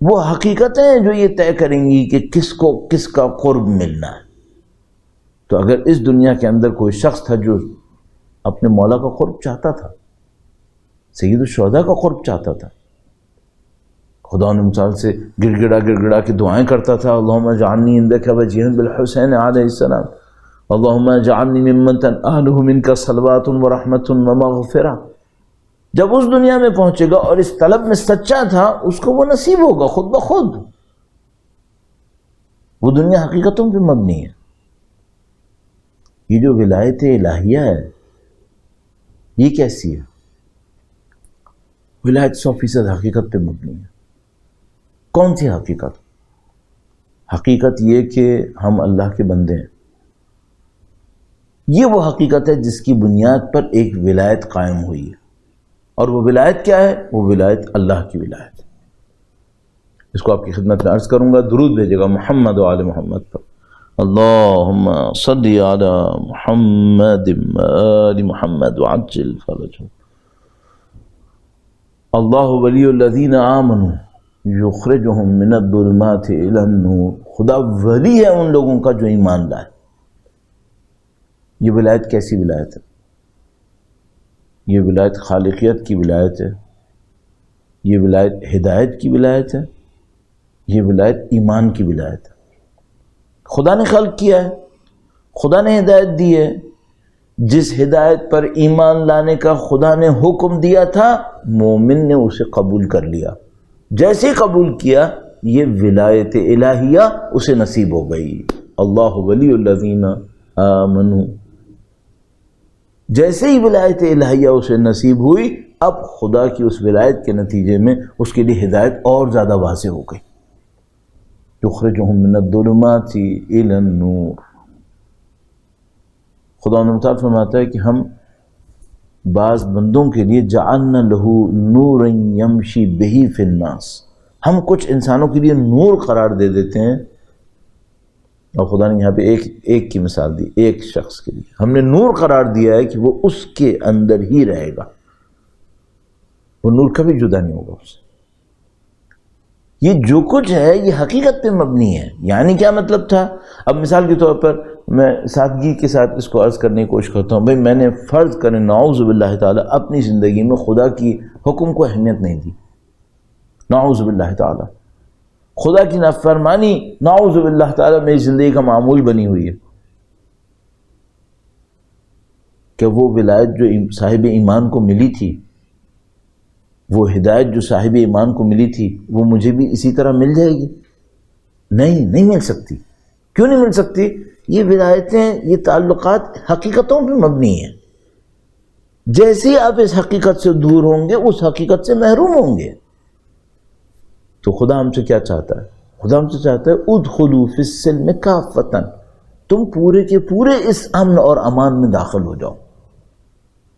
وہ حقیقتیں جو یہ طے کریں گی کہ کس کو کس کا قرب ملنا ہے۔ تو اگر اس دنیا کے اندر کوئی شخص تھا جو اپنے مولا کا قرب چاہتا تھا، سید الشہداء کا قرب چاہتا تھا، خدا نے مثال سے گڑ گڑا کے دعائیں کرتا تھا، اللہم اجعلنی عندک وجیہا بالحسین علیہ السلام، اللہم اجعلنی ممن تنالہ منک صلوات ورحمت ومغفرہ۔ جب اس دنیا میں پہنچے گا اور اس طلب میں سچا تھا، اس کو وہ نصیب ہوگا خود بخود۔ وہ دنیا حقیقتوں پہ مبنی ہے۔ یہ جو ولایت الہیہ ہے یہ کیسی ہے؟ ولایت 100% حقیقت پہ مبنی ہے۔ کون سی حقیقت؟ حقیقت یہ کہ ہم اللہ کے بندے ہیں۔ یہ وہ حقیقت ہے جس کی بنیاد پر ایک ولایت قائم ہوئی ہے، اور وہ ولایت کیا ہے؟ وہ ولایت اللہ کی ولایت۔ اس کو آپ کی خدمت میں عرض کروں گا، درود بھیجے گا محمد و آل محمد پر۔ اللہم صلی علی محمد و آل محمد وعجل فرجہ۔ اللہ ولی الذین آمنوا یخرجہم من الظلمات الی النور۔ خدا ولی ہے ان لوگوں کا جو ایمان لائے۔ یہ ولایت کیسی ولایت ہے؟ یہ ولایت خالقیت کی ولایت ہے، یہ ولایت ہدایت کی ولایت ہے، یہ ولایت ایمان کی ولایت ہے۔ خدا نے خلق کیا ہے، خدا نے ہدایت دی ہے، جس ہدایت پر ایمان لانے کا خدا نے حکم دیا تھا مومن نے اسے قبول کر لیا۔ جیسے ہی قبول کیا یہ ولایت الہیہ اسے نصیب ہو گئی۔ اللہ ولی الذین آمنوا، جیسے ہی ولایت الہیہ اسے نصیب ہوئی، اب خدا کی اس ولایت کے نتیجے میں اس کے لیے ہدایت اور زیادہ واضح ہو گئی۔ یخرجہم من الظلمات الی النور۔ خدا نے مطلب فرماتا ہے کہ ہم بعض بندوں کے لیے جعلنا لہ نورا یمشی بہ فی الناس، ہم کچھ انسانوں کے لیے نور قرار دے دیتے ہیں، اور خدا نے یہاں پہ ایک کی مثال دی، ایک شخص کے لیے ہم نے نور قرار دیا ہے کہ وہ اس کے اندر ہی رہے گا، وہ نور کبھی جدا نہیں ہوگا اس سے۔ یہ جو کچھ ہے یہ حقیقت پہ مبنی ہے۔ یعنی کیا مطلب تھا؟ اب مثال کے طور پر میں سادگی کے ساتھ اس کو عرض کرنے کی کوشش کرتا ہوں، بھئی میں نے فرض کریں نعوذ باللہ تعالیٰ اپنی زندگی میں خدا کی حکم کو اہمیت نہیں دی، نعوذ باللہ تعالیٰ خدا کی نافرمانی نعوذ باللہ تعالیٰ میری زندگی کا معمول بنی ہوئی ہے، کہ وہ ولایت جو صاحب ایمان کو ملی تھی وہ ہدایت جو صاحب ایمان کو ملی تھی وہ مجھے بھی اسی طرح مل جائے گی؟ نہیں مل سکتی۔ کیوں نہیں مل سکتی؟ یہ ولایتیں، یہ تعلقات حقیقتوں پہ مبنی ہیں۔ جیسے آپ اس حقیقت سے دور ہوں گے اس حقیقت سے محروم ہوں گے۔ تو خدا ہم سے کیا چاہتا ہے؟ خدا ہم سے چاہتا ہے ادخلوا فی السلم کافۃ، تم پورے کے پورے اس امن اور امان میں داخل ہو جاؤ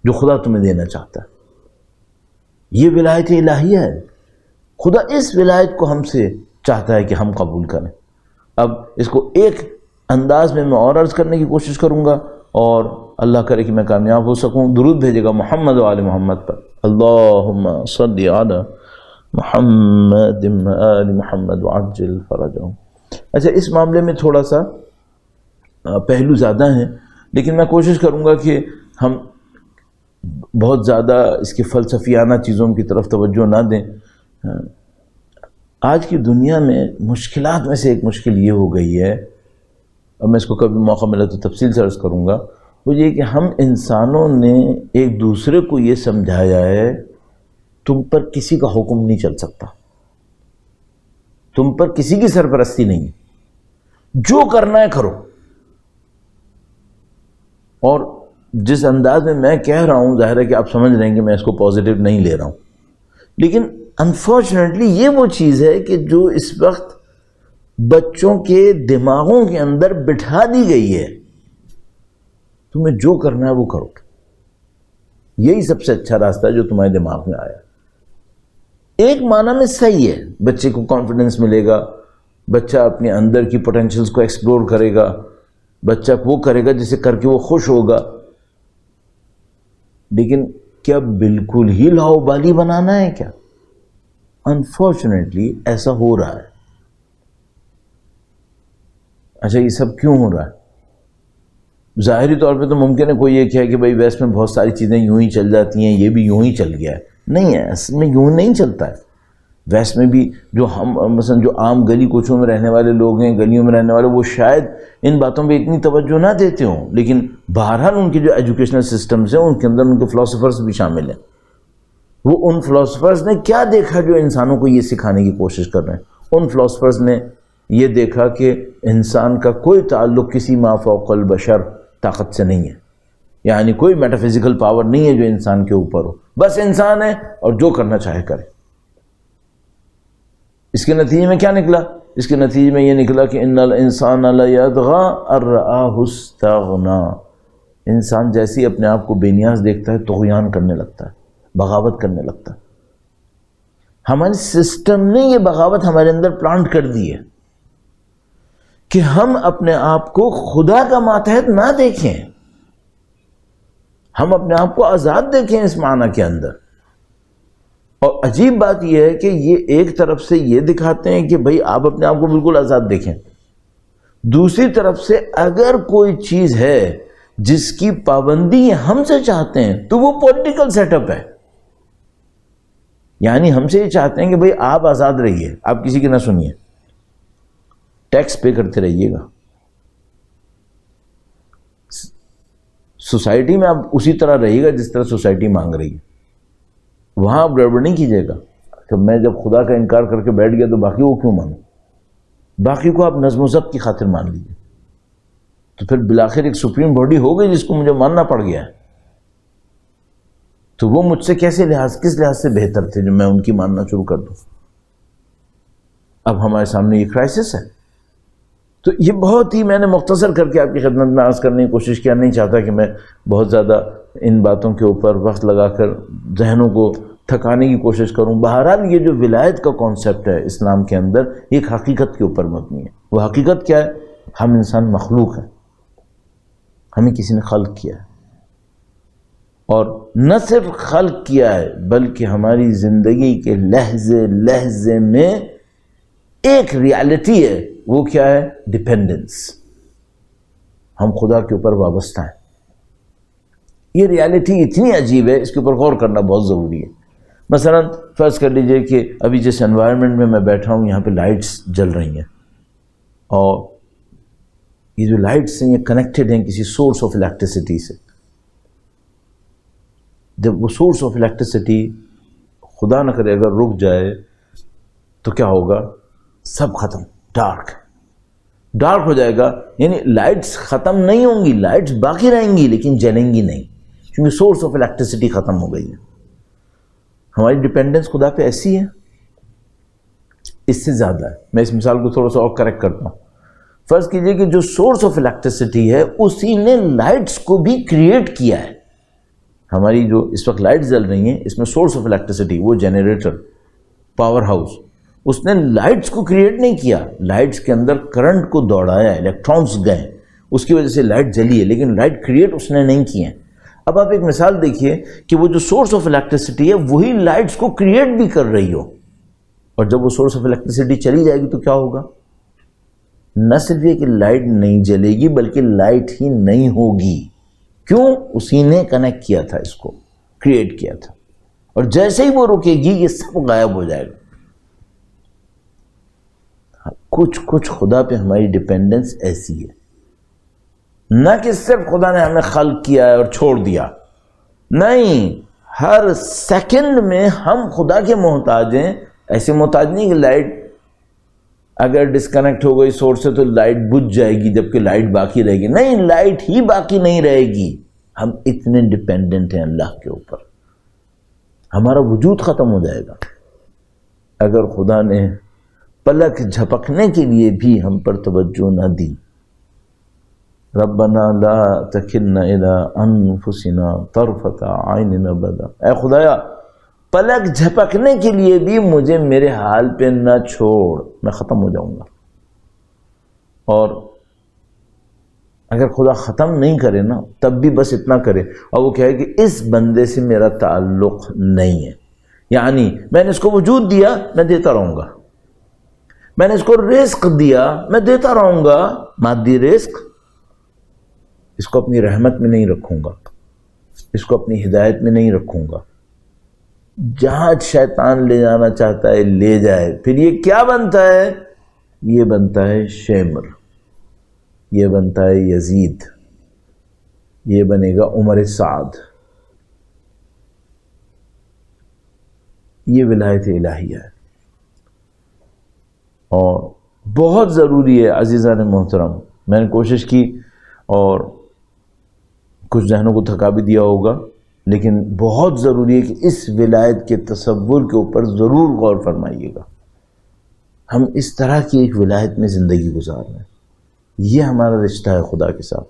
جو خدا تمہیں دینا چاہتا ہے۔ یہ ولایت الہیہ ہے۔ خدا اس ولایت کو ہم سے چاہتا ہے کہ ہم قبول کریں۔ اب اس کو ایک انداز میں اور عرض کرنے کی کوشش کروں گا، اور اللہ کرے کہ میں کامیاب ہو سکوں۔ درود بھیجے گا محمد و آل محمد پر، اللہم صلی علی محمد آل محمد وعجل فرجہم۔ اچھا، اس معاملے میں تھوڑا سا پہلو زیادہ ہیں، لیکن میں کوشش کروں گا کہ ہم بہت زیادہ اس کی فلسفیانہ چیزوں کی طرف توجہ نہ دیں۔ آج کی دنیا میں مشکلات میں سے ایک مشکل یہ ہو گئی ہے، اور میں اس کو کبھی موقع ملا تو تفصیل سے عرض کروں گا، وہ یہ کہ ہم انسانوں نے ایک دوسرے کو یہ سمجھایا ہے تم پر کسی کا حکم نہیں چل سکتا، تم پر کسی کی سرپرستی نہیں ہے، جو کرنا ہے کرو۔ اور جس انداز میں کہہ رہا ہوں ظاہر ہے کہ آپ سمجھ رہے ہیں کہ میں اس کو پازیٹیو نہیں لے رہا ہوں، لیکن انفارچونیٹلی یہ وہ چیز ہے کہ جو اس وقت بچوں کے دماغوں کے اندر بٹھا دی گئی ہے، تمہیں جو کرنا ہے وہ کرو، یہی سب سے اچھا راستہ ہے جو تمہارے دماغ میں آیا۔ ایک معنی میں صحیح ہے، بچے کو کانفیڈنس ملے گا، بچہ اپنے اندر کی پوٹینشلز کو ایکسپلور کرے گا، بچہ وہ کرے گا جسے کر کے وہ خوش ہوگا، لیکن کیا بالکل ہی لاؤبالی بنانا ہے کیا؟ انفارچونیٹلی ایسا ہو رہا ہے۔ اچھا، یہ سب کیوں ہو رہا ہے؟ ظاہری طور پہ تو ممکن ہے کوئی یہ کہے کہ بھائی ویسٹ میں بہت ساری چیزیں یوں ہی چل جاتی ہیں، یہ بھی یوں ہی چل گیا ہے۔ نہیں ہے، اصل میں یوں نہیں چلتا ہے۔ ویسٹ میں بھی جو ہم مثلا جو عام گلی کوچوں میں رہنے والے لوگ ہیں، گلیوں میں رہنے والے، وہ شاید ان باتوں پہ اتنی توجہ نہ دیتے ہوں، لیکن بہرحال ان کے جو ایجوکیشنل سسٹمز ہیں ان کے اندر ان کے فلاسفرز بھی شامل ہیں۔ وہ ان فلاسفرز نے کیا دیکھا جو انسانوں کو یہ سکھانے کی کوشش کر رہے ہیں؟ ان فلاسفرز نے یہ دیکھا کہ انسان کا کوئی تعلق کسی ما فوق البشر طاقت سے نہیں ہے، یعنی کوئی میٹافزیکل پاور نہیں ہے جو انسان کے اوپر ہو، بس انسان ہے اور جو کرنا چاہے کرے۔ اس کے نتیجے میں کیا نکلا؟ اس کے نتیجے میں یہ نکلا کہ ان الانسان لیطغی ان رآہ استغنی، انسان جیسے ہی اپنے آپ کو بے نیاز دیکھتا ہے طغیان کرنے لگتا ہے، بغاوت کرنے لگتا ہے۔ ہمارے سسٹم نے یہ بغاوت ہمارے اندر پلانٹ کر دی ہے کہ ہم اپنے آپ کو خدا کا ماتحت نہ دیکھیں، ہم اپنے آپ کو آزاد دیکھیں اس معنی کے اندر۔ اور عجیب بات یہ ہے کہ یہ ایک طرف سے یہ دکھاتے ہیں کہ بھئی آپ اپنے آپ کو بالکل آزاد دیکھیں، دوسری طرف سے اگر کوئی چیز ہے جس کی پابندی ہم سے چاہتے ہیں تو وہ پولیٹیکل سیٹ اپ ہے، یعنی ہم سے یہ چاہتے ہیں کہ بھئی آپ آزاد رہیے، آپ کسی کی نہ سنیے، ٹیکس پے کرتے رہیے گا، سوسائٹی میں آپ اسی طرح رہیے گا جس طرح سوسائٹی مانگ رہی ہے، وہاں آپ گڑبڑ نہیں کیجیے گا کہ میں جب خدا کا انکار کر کے بیٹھ گیا تو باقی وہ کیوں مانوں؟ باقی کو آپ نظم و ضبط کی خاطر مان لیجیے، تو پھر بالآخر ایک سپریم باڈی ہو گئی جس کو مجھے ماننا پڑ گیا ہے، تو وہ مجھ سے کس لحاظ سے بہتر تھے جو میں ان کی ماننا شروع کر دوں؟ اب ہمارے سامنے یہ کرائسس ہے۔ تو یہ بہت ہی میں نے مختصر کر کے آپ کی خدمت میں عرض کرنے کی کوشش کیا، نہیں چاہتا کہ میں بہت زیادہ ان باتوں کے اوپر وقت لگا کر ذہنوں کو تھکانے کی کوشش کروں۔ بہرحال یہ جو ولایت کا کانسیپٹ ہے اسلام کے اندر، ایک حقیقت کے اوپر مبنی ہے۔ وہ حقیقت کیا ہے؟ ہم انسان مخلوق ہیں، ہمیں کسی نے خلق کیا ہے، اور نہ صرف خلق کیا ہے بلکہ ہماری زندگی کے لہجے لہجے میں ایک ریالٹی ہے، وہ کیا ہے؟ ڈیپینڈنس، ہم خدا کے اوپر وابستہ ہیں۔ یہ ریالٹی اتنی عجیب ہے، اس کے اوپر غور کرنا بہت ضروری ہے۔ مثلا فرض کر لیجئے کہ ابھی جس انوائرمنٹ میں بیٹھا ہوں یہاں پہ لائٹس جل رہی ہیں، اور یہ جو لائٹس ہیں یہ کنیکٹڈ ہیں کسی سورس آف الیکٹریسٹی سے۔ جب وہ سورس آف الیکٹریسٹی خدا نہ کرے اگر رک جائے تو کیا ہوگا؟ سب ختم، ڈارک ہو جائے گا. یعنی لائٹس ختم نہیں ہوں گی، لائٹس باقی رہیں گی لیکن جلیں گی نہیں، کیونکہ سورس آف الیکٹریسٹی ختم ہو گئی ہے. ہماری ڈپینڈنس خدا پہ ایسی ہے، اس سے زیادہ ہے. میں اس مثال کو تھوڑا سا اور کریکٹ کرتا ہوں. فرض کیجئے کہ جو سورس آف الیکٹریسٹی ہے اسی نے لائٹس کو بھی کریٹ کیا ہے. ہماری جو اس وقت لائٹ جل رہی ہیں اس میں سورس آف الیکٹریسٹی، وہ جنریٹر، پاور ہاؤس، اس نے لائٹس کو کریٹ نہیں کیا، لائٹس کے اندر کرنٹ کو دوڑایا، الیکٹرانس گئے، اس کی وجہ سے لائٹ جلی ہے، لیکن لائٹ کریٹ اس نے نہیں کی ہے. اب آپ ایک مثال دیکھیے کہ وہ جو سورس آف الیکٹریسٹی ہے وہی لائٹس کو کریٹ بھی کر رہی ہو، اور جب وہ سورس آف الیکٹریسٹی چلی جائے گی تو کیا ہوگا؟ نہ صرف یہ کہ لائٹ نہیں جلے گی بلکہ لائٹ ہی نہیں ہوگی. کیوں؟ اسی نے کنیکٹ کیا تھا، اس کو کریٹ کیا تھا، اور جیسے ہی وہ رکے گی یہ سب غائب ہو جائے گا. کچھ خدا پہ ہماری ڈپینڈنس ایسی ہے، نہ کہ صرف خدا نے ہمیں خلق کیا ہے اور چھوڑ دیا، نہیں، ہر سیکنڈ میں ہم خدا کے محتاج ہیں. ایسے محتاج نہیں کہ لائٹ اگر ڈسکنیکٹ ہو گئی سورس سے تو لائٹ بجھ جائے گی جبکہ لائٹ باقی رہے گی، نہیں، لائٹ ہی باقی نہیں رہے گی. ہم اتنے ڈپینڈنٹ ہیں اللہ کے اوپر، ہمارا وجود ختم ہو جائے گا اگر خدا نے پلک جھپکنے کے لیے بھی ہم پر توجہ نہ دی. ربنا لا تکلنا الی انفسنا طرفۃ عین ابدا، اے خدایا پلک جھپکنے کے لیے بھی مجھے میرے حال پہ نہ چھوڑ، میں ختم ہو جاؤں گا. اور اگر خدا ختم نہیں کرے نا تب بھی بس اتنا کرے، اور وہ کہے کہ اس بندے سے میرا تعلق نہیں ہے. یعنی میں نے اس کو وجود دیا، میں دیتا رہوں گا، میں نے اس کو رزق دیا، میں دیتا رہوں گا، مادی رزق، اس کو اپنی رحمت میں نہیں رکھوں گا، اس کو اپنی ہدایت میں نہیں رکھوں گا. جہاں شیطان لے جانا چاہتا ہے لے جائے. پھر یہ کیا بنتا ہے؟ یہ بنتا ہے شیمر، یہ بنتا ہے یزید، یہ بنے گا عمر سعد. یہ ولایت الہیہ ہے، اور بہت ضروری ہے عزیزان محترم. میں نے کوشش کی اور کچھ ذہنوں کو تھکا بھی دیا ہوگا، لیکن بہت ضروری ہے کہ اس ولایت کے تصور کے اوپر ضرور غور فرمائیے گا. ہم اس طرح کی ایک ولایت میں زندگی گزار رہے ہیں، یہ ہمارا رشتہ ہے خدا کے ساتھ،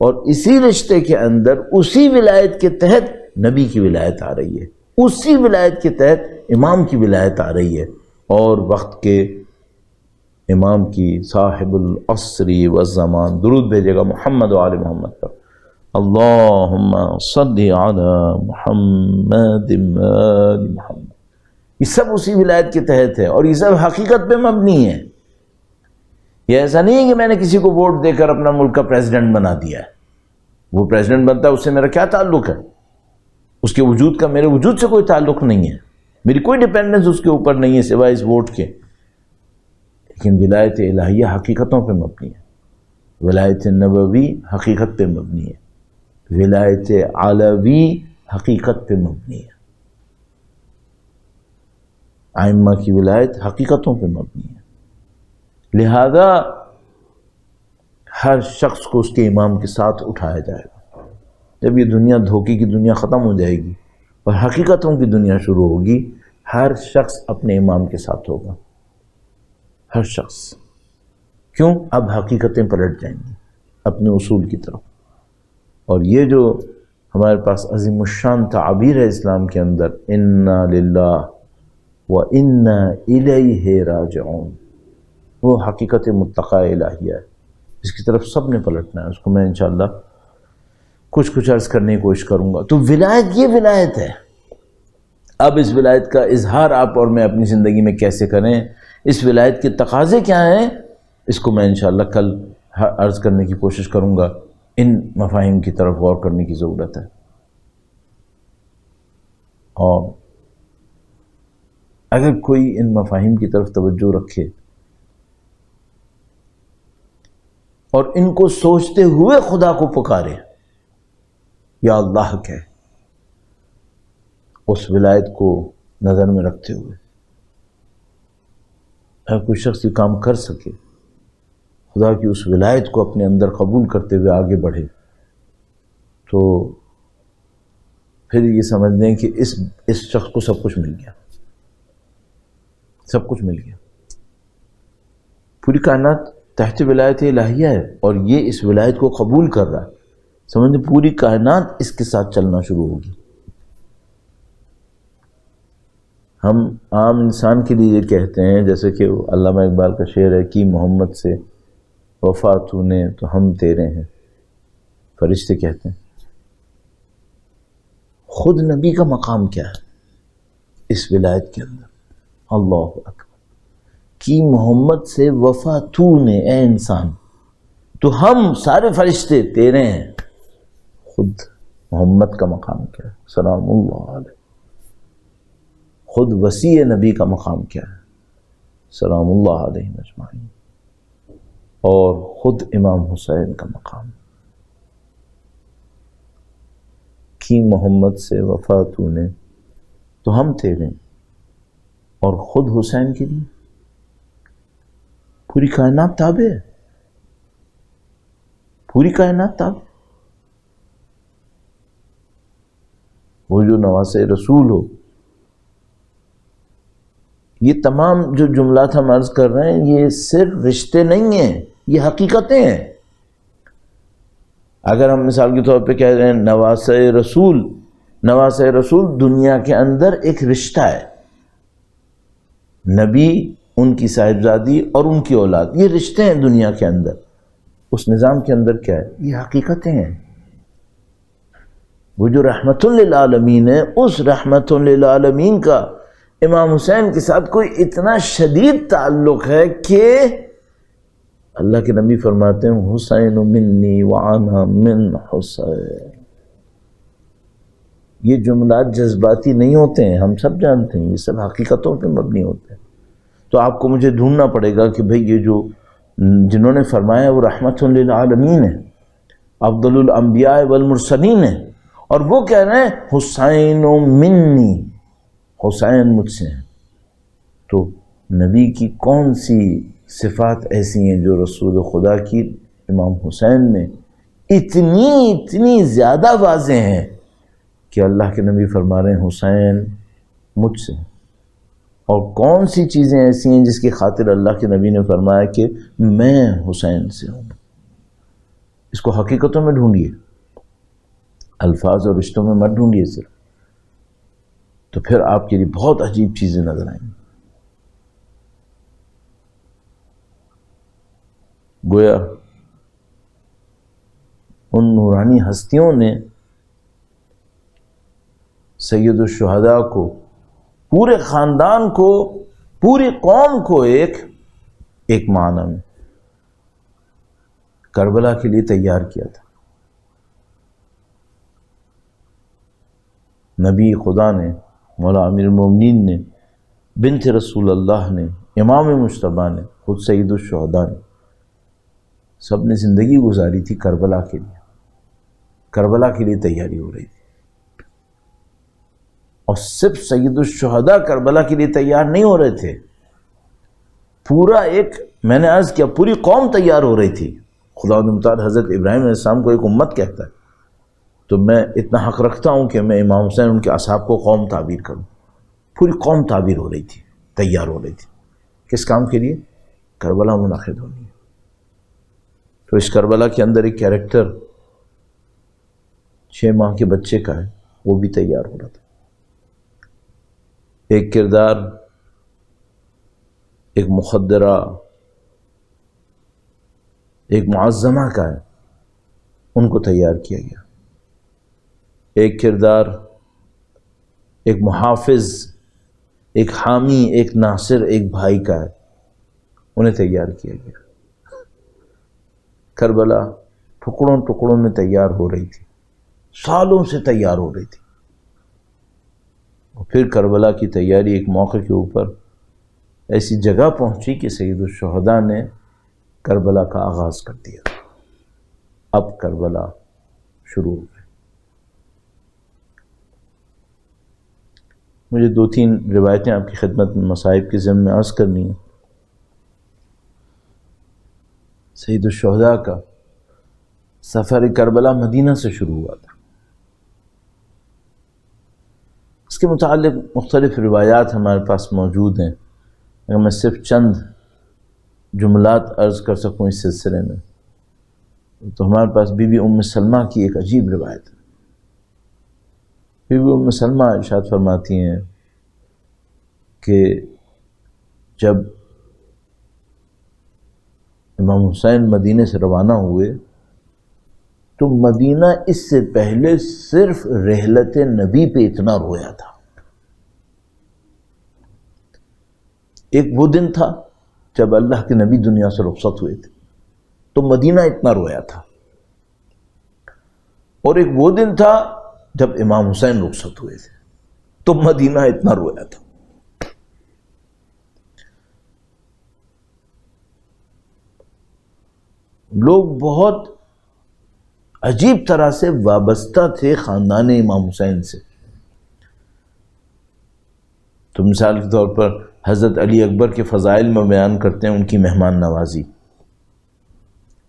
اور اسی رشتے کے اندر اسی ولایت کے تحت نبی کی ولایت آ رہی ہے، اسی ولایت کے تحت امام کی ولایت آ رہی ہے، اور وقت کے امام کی صاحب العصر والزمان. درود بھیجے گا محمد و آل محمد پر. اللہم صلی علی محمد آل محمد. یہ سب اسی ولایت کے تحت ہے، اور یہ سب حقیقت پہ مبنی ہے. یہ ایسا نہیں ہے کہ میں نے کسی کو ووٹ دے کر اپنا ملک کا پریزیڈنٹ بنا دیا ہے. وہ پریزیڈنٹ بنتا ہے، اس سے میرا کیا تعلق ہے؟ اس کے وجود کا میرے وجود سے کوئی تعلق نہیں ہے، میری کوئی ڈیپینڈنس اس کے اوپر نہیں ہے سوائے اس ووٹ کے. لیکن ولایت الہیہ حقیقتوں پہ مبنی ہے، ولایت نبوی حقیقت پہ مبنی ہے، ولایت علوی حقیقت پہ مبنی ہے، ائمہ کی ولایت حقیقتوں پہ مبنی ہے. لہذا ہر شخص کو اس کے امام کے ساتھ اٹھایا جائے گا. جب یہ دنیا دھوکے کی دنیا ختم ہو جائے گی اور حقیقتوں کی دنیا شروع ہوگی، ہر شخص اپنے امام کے ساتھ ہوگا، ہر شخص. کیوں؟ اب حقیقتیں پلٹ جائیں گی اپنے اصول کی طرف. اور یہ جو ہمارے پاس عظیم الشان تعبیر ہے اسلام کے اندر، انا للہ و انا الیہ راجعون، وہ حقیقت متقی الہیہ ہے، اس کی طرف سب نے پلٹنا ہے. اس کو میں انشاءاللہ کچھ عرض کرنے کی کوشش کروں گا. تو ولایت یہ ولایت ہے. اب اس ولایت کا اظہار آپ اور میں اپنی زندگی میں کیسے کریں، اس ولایت کے تقاضے کیا ہیں، اس کو میں انشاءاللہ کل عرض کرنے کی کوشش کروں گا. ان مفاہیم کی طرف غور کرنے کی ضرورت ہے. اور اگر کوئی ان مفاہیم کی طرف توجہ رکھے اور ان کو سوچتے ہوئے خدا کو پکارے، یا اللہ کہے، اس ولایت کو نظر میں رکھتے ہوئے اگر کوئی شخص یہ کام کر سکے، خدا کی اس ولایت کو اپنے اندر قبول کرتے ہوئے آگے بڑھے، تو پھر یہ سمجھ لیں کہ اس شخص کو سب کچھ مل گیا، سب کچھ مل گیا۔ پوری کائنات تحت ولایت الہیہ ہے اور یہ اس ولایت کو قبول کر رہا ہے، سمجھ لیں پوری کائنات اس کے ساتھ چلنا شروع ہوگی۔ ہم عام انسان کے لیے یہ کہتے ہیں، جیسے کہ علامہ اقبال کا شعر ہے کہ محمد سے وفا تو نے تو ہم تیرے ہیں، فرشتے کہتے ہیں۔ خود نبی کا مقام کیا ہے اس ولایت کے اندر؟ اللہ اکبر، کہ محمد سے وفا تو نے، اے انسان تو ہم سارے فرشتے تیرے ہیں۔ خود محمد کا مقام کیا ہے سلام اللہ علیہ، خود وسیع نبی کا مقام کیا ہے سلام اللہ علیہ اجمعین، اور خود امام حسین کا مقام کہ محمد سے وفا تو نے تو ہم تیرے، اور خود حسین کے لیے پوری کائنات تابع ہے، پوری کائنات تابع۔ وہ جو نواسے رسول ہو، یہ تمام جو جملات ہم عرض کر رہے ہیں یہ صرف رشتے نہیں ہیں، یہ حقیقتیں ہیں۔ اگر ہم مثال کے طور پہ کہہ رہے ہیں نواسے رسول، نواسے رسول دنیا کے اندر ایک رشتہ ہے، نبی، ان کی صاحبزادی اور ان کی اولاد، یہ رشتے ہیں دنیا کے اندر۔ اس نظام کے اندر کیا ہے؟ یہ حقیقتیں ہیں۔ وہ جو رحمت للعالمین ہے، اس رحمت للعالمین کا امام حسین کے ساتھ کوئی اتنا شدید تعلق ہے کہ اللہ کے نبی فرماتے ہیں حسین منی وانا من حسین۔ یہ جملات جذباتی نہیں ہوتے ہیں، ہم سب جانتے ہیں، یہ سب حقیقتوں پہ مبنی ہوتے ہیں۔ تو آپ کو مجھے ڈھونڈنا پڑے گا کہ بھئی یہ جو جنہوں نے فرمایا وہ رحمت للعالمین ہے، افضل الانبیاء والمرسلین ہے، اور وہ کہہ رہے ہیں حسین منی، حسین مجھ سے ہیں۔ تو نبی کی کون سی صفات ایسی ہیں جو رسول خدا کی امام حسین میں اتنی زیادہ واضح ہیں کہ اللہ کے نبی فرما رہے ہیں حسین مجھ سے، اور کون سی چیزیں ایسی ہیں جس کی خاطر اللہ کے نبی نے فرمایا کہ میں حسین سے ہوں۔ اس کو حقیقتوں میں ڈھونڈیے، الفاظ اور رشتوں میں مت ڈھونڈیے صرف، تو پھر آپ کے لیے بہت عجیب چیزیں نظر آئیں گی۔ گویا ان نورانی ہستیوں نے سید الشہداء کو، پورے خاندان کو، پوری قوم کو ایک معنی میں کربلا کے لیے تیار کیا تھا۔ نبی خدا نے، مولا امیر المومنین نے، بنت رسول اللہ نے، امام مجتبیٰ نے، خود سید الشہداء نے، سب نے زندگی گزاری تھی کربلا کے لیے، کربلا کے لیے تیاری ہو رہی تھی۔ اور صرف سید الشہداء کربلا کے لیے تیار نہیں ہو رہے تھے، پورا میں نے عرض کیا پوری قوم تیار ہو رہی تھی۔ خداوند متعال حضرت ابراہیم علیہ السلام کو ایک امت کہتا ہے، تو میں اتنا حق رکھتا ہوں کہ میں امام حسین ان کے اصحاب کو قوم تعبیر کروں۔ پوری قوم تعبیر ہو رہی تھی، تیار ہو رہی تھی، کس کام کے لیے؟ کربلا منعقد ہونی ہے۔ تو اس کربلا کے اندر ایک کیریکٹر 6 ماہ کے بچے کا ہے، وہ بھی تیار ہو رہا تھا۔ ایک کردار ایک مخدرہ، ایک معظمہ کا ہے، ان کو تیار کیا گیا۔ ایک کردار ایک محافظ، ایک حامی، ایک ناصر، ایک بھائی کا ہے، انہیں تیار کیا گیا۔ کربلا ٹکڑوں ٹکڑوں میں تیار ہو رہی تھی، سالوں سے تیار ہو رہی تھی، اور پھر کربلا کی تیاری ایک موقع کے اوپر ایسی جگہ پہنچی کہ سید الشہداء نے کربلا کا آغاز کر دیا۔ اب کربلا شروع ہو گئی۔ مجھے 2-3 روایتیں آپ کی خدمت میں مصائب کے ضمن میں عرض کرنی ہیں۔ سید الشہداء کا سفر کربلا مدینہ سے شروع ہوا تھا۔ اس کے متعلق مختلف روایات ہمارے پاس موجود ہیں، اگر میں صرف چند جملات عرض کر سکوں اس سلسلے میں تو ہمارے پاس بی بی ام سلمہ کی ایک عجیب روایت ہے۔ بی بی ام سلمہ ارشاد فرماتی ہیں کہ جب امام حسین مدینے سے روانہ ہوئے تو مدینہ اس سے پہلے صرف رحلت نبی پہ اتنا رویا تھا۔ ایک وہ دن تھا جب اللہ کے نبی دنیا سے رخصت ہوئے تھے تو مدینہ اتنا رویا تھا، اور ایک وہ دن تھا جب امام حسین رخصت ہوئے تھے تو مدینہ اتنا رویا تھا۔ لوگ بہت عجیب طرح سے وابستہ تھے خاندان امام حسین سے۔ تو مثال کے طور پر حضرت علی اکبر کے فضائل میں بیان کرتے ہیں ان کی مہمان نوازی،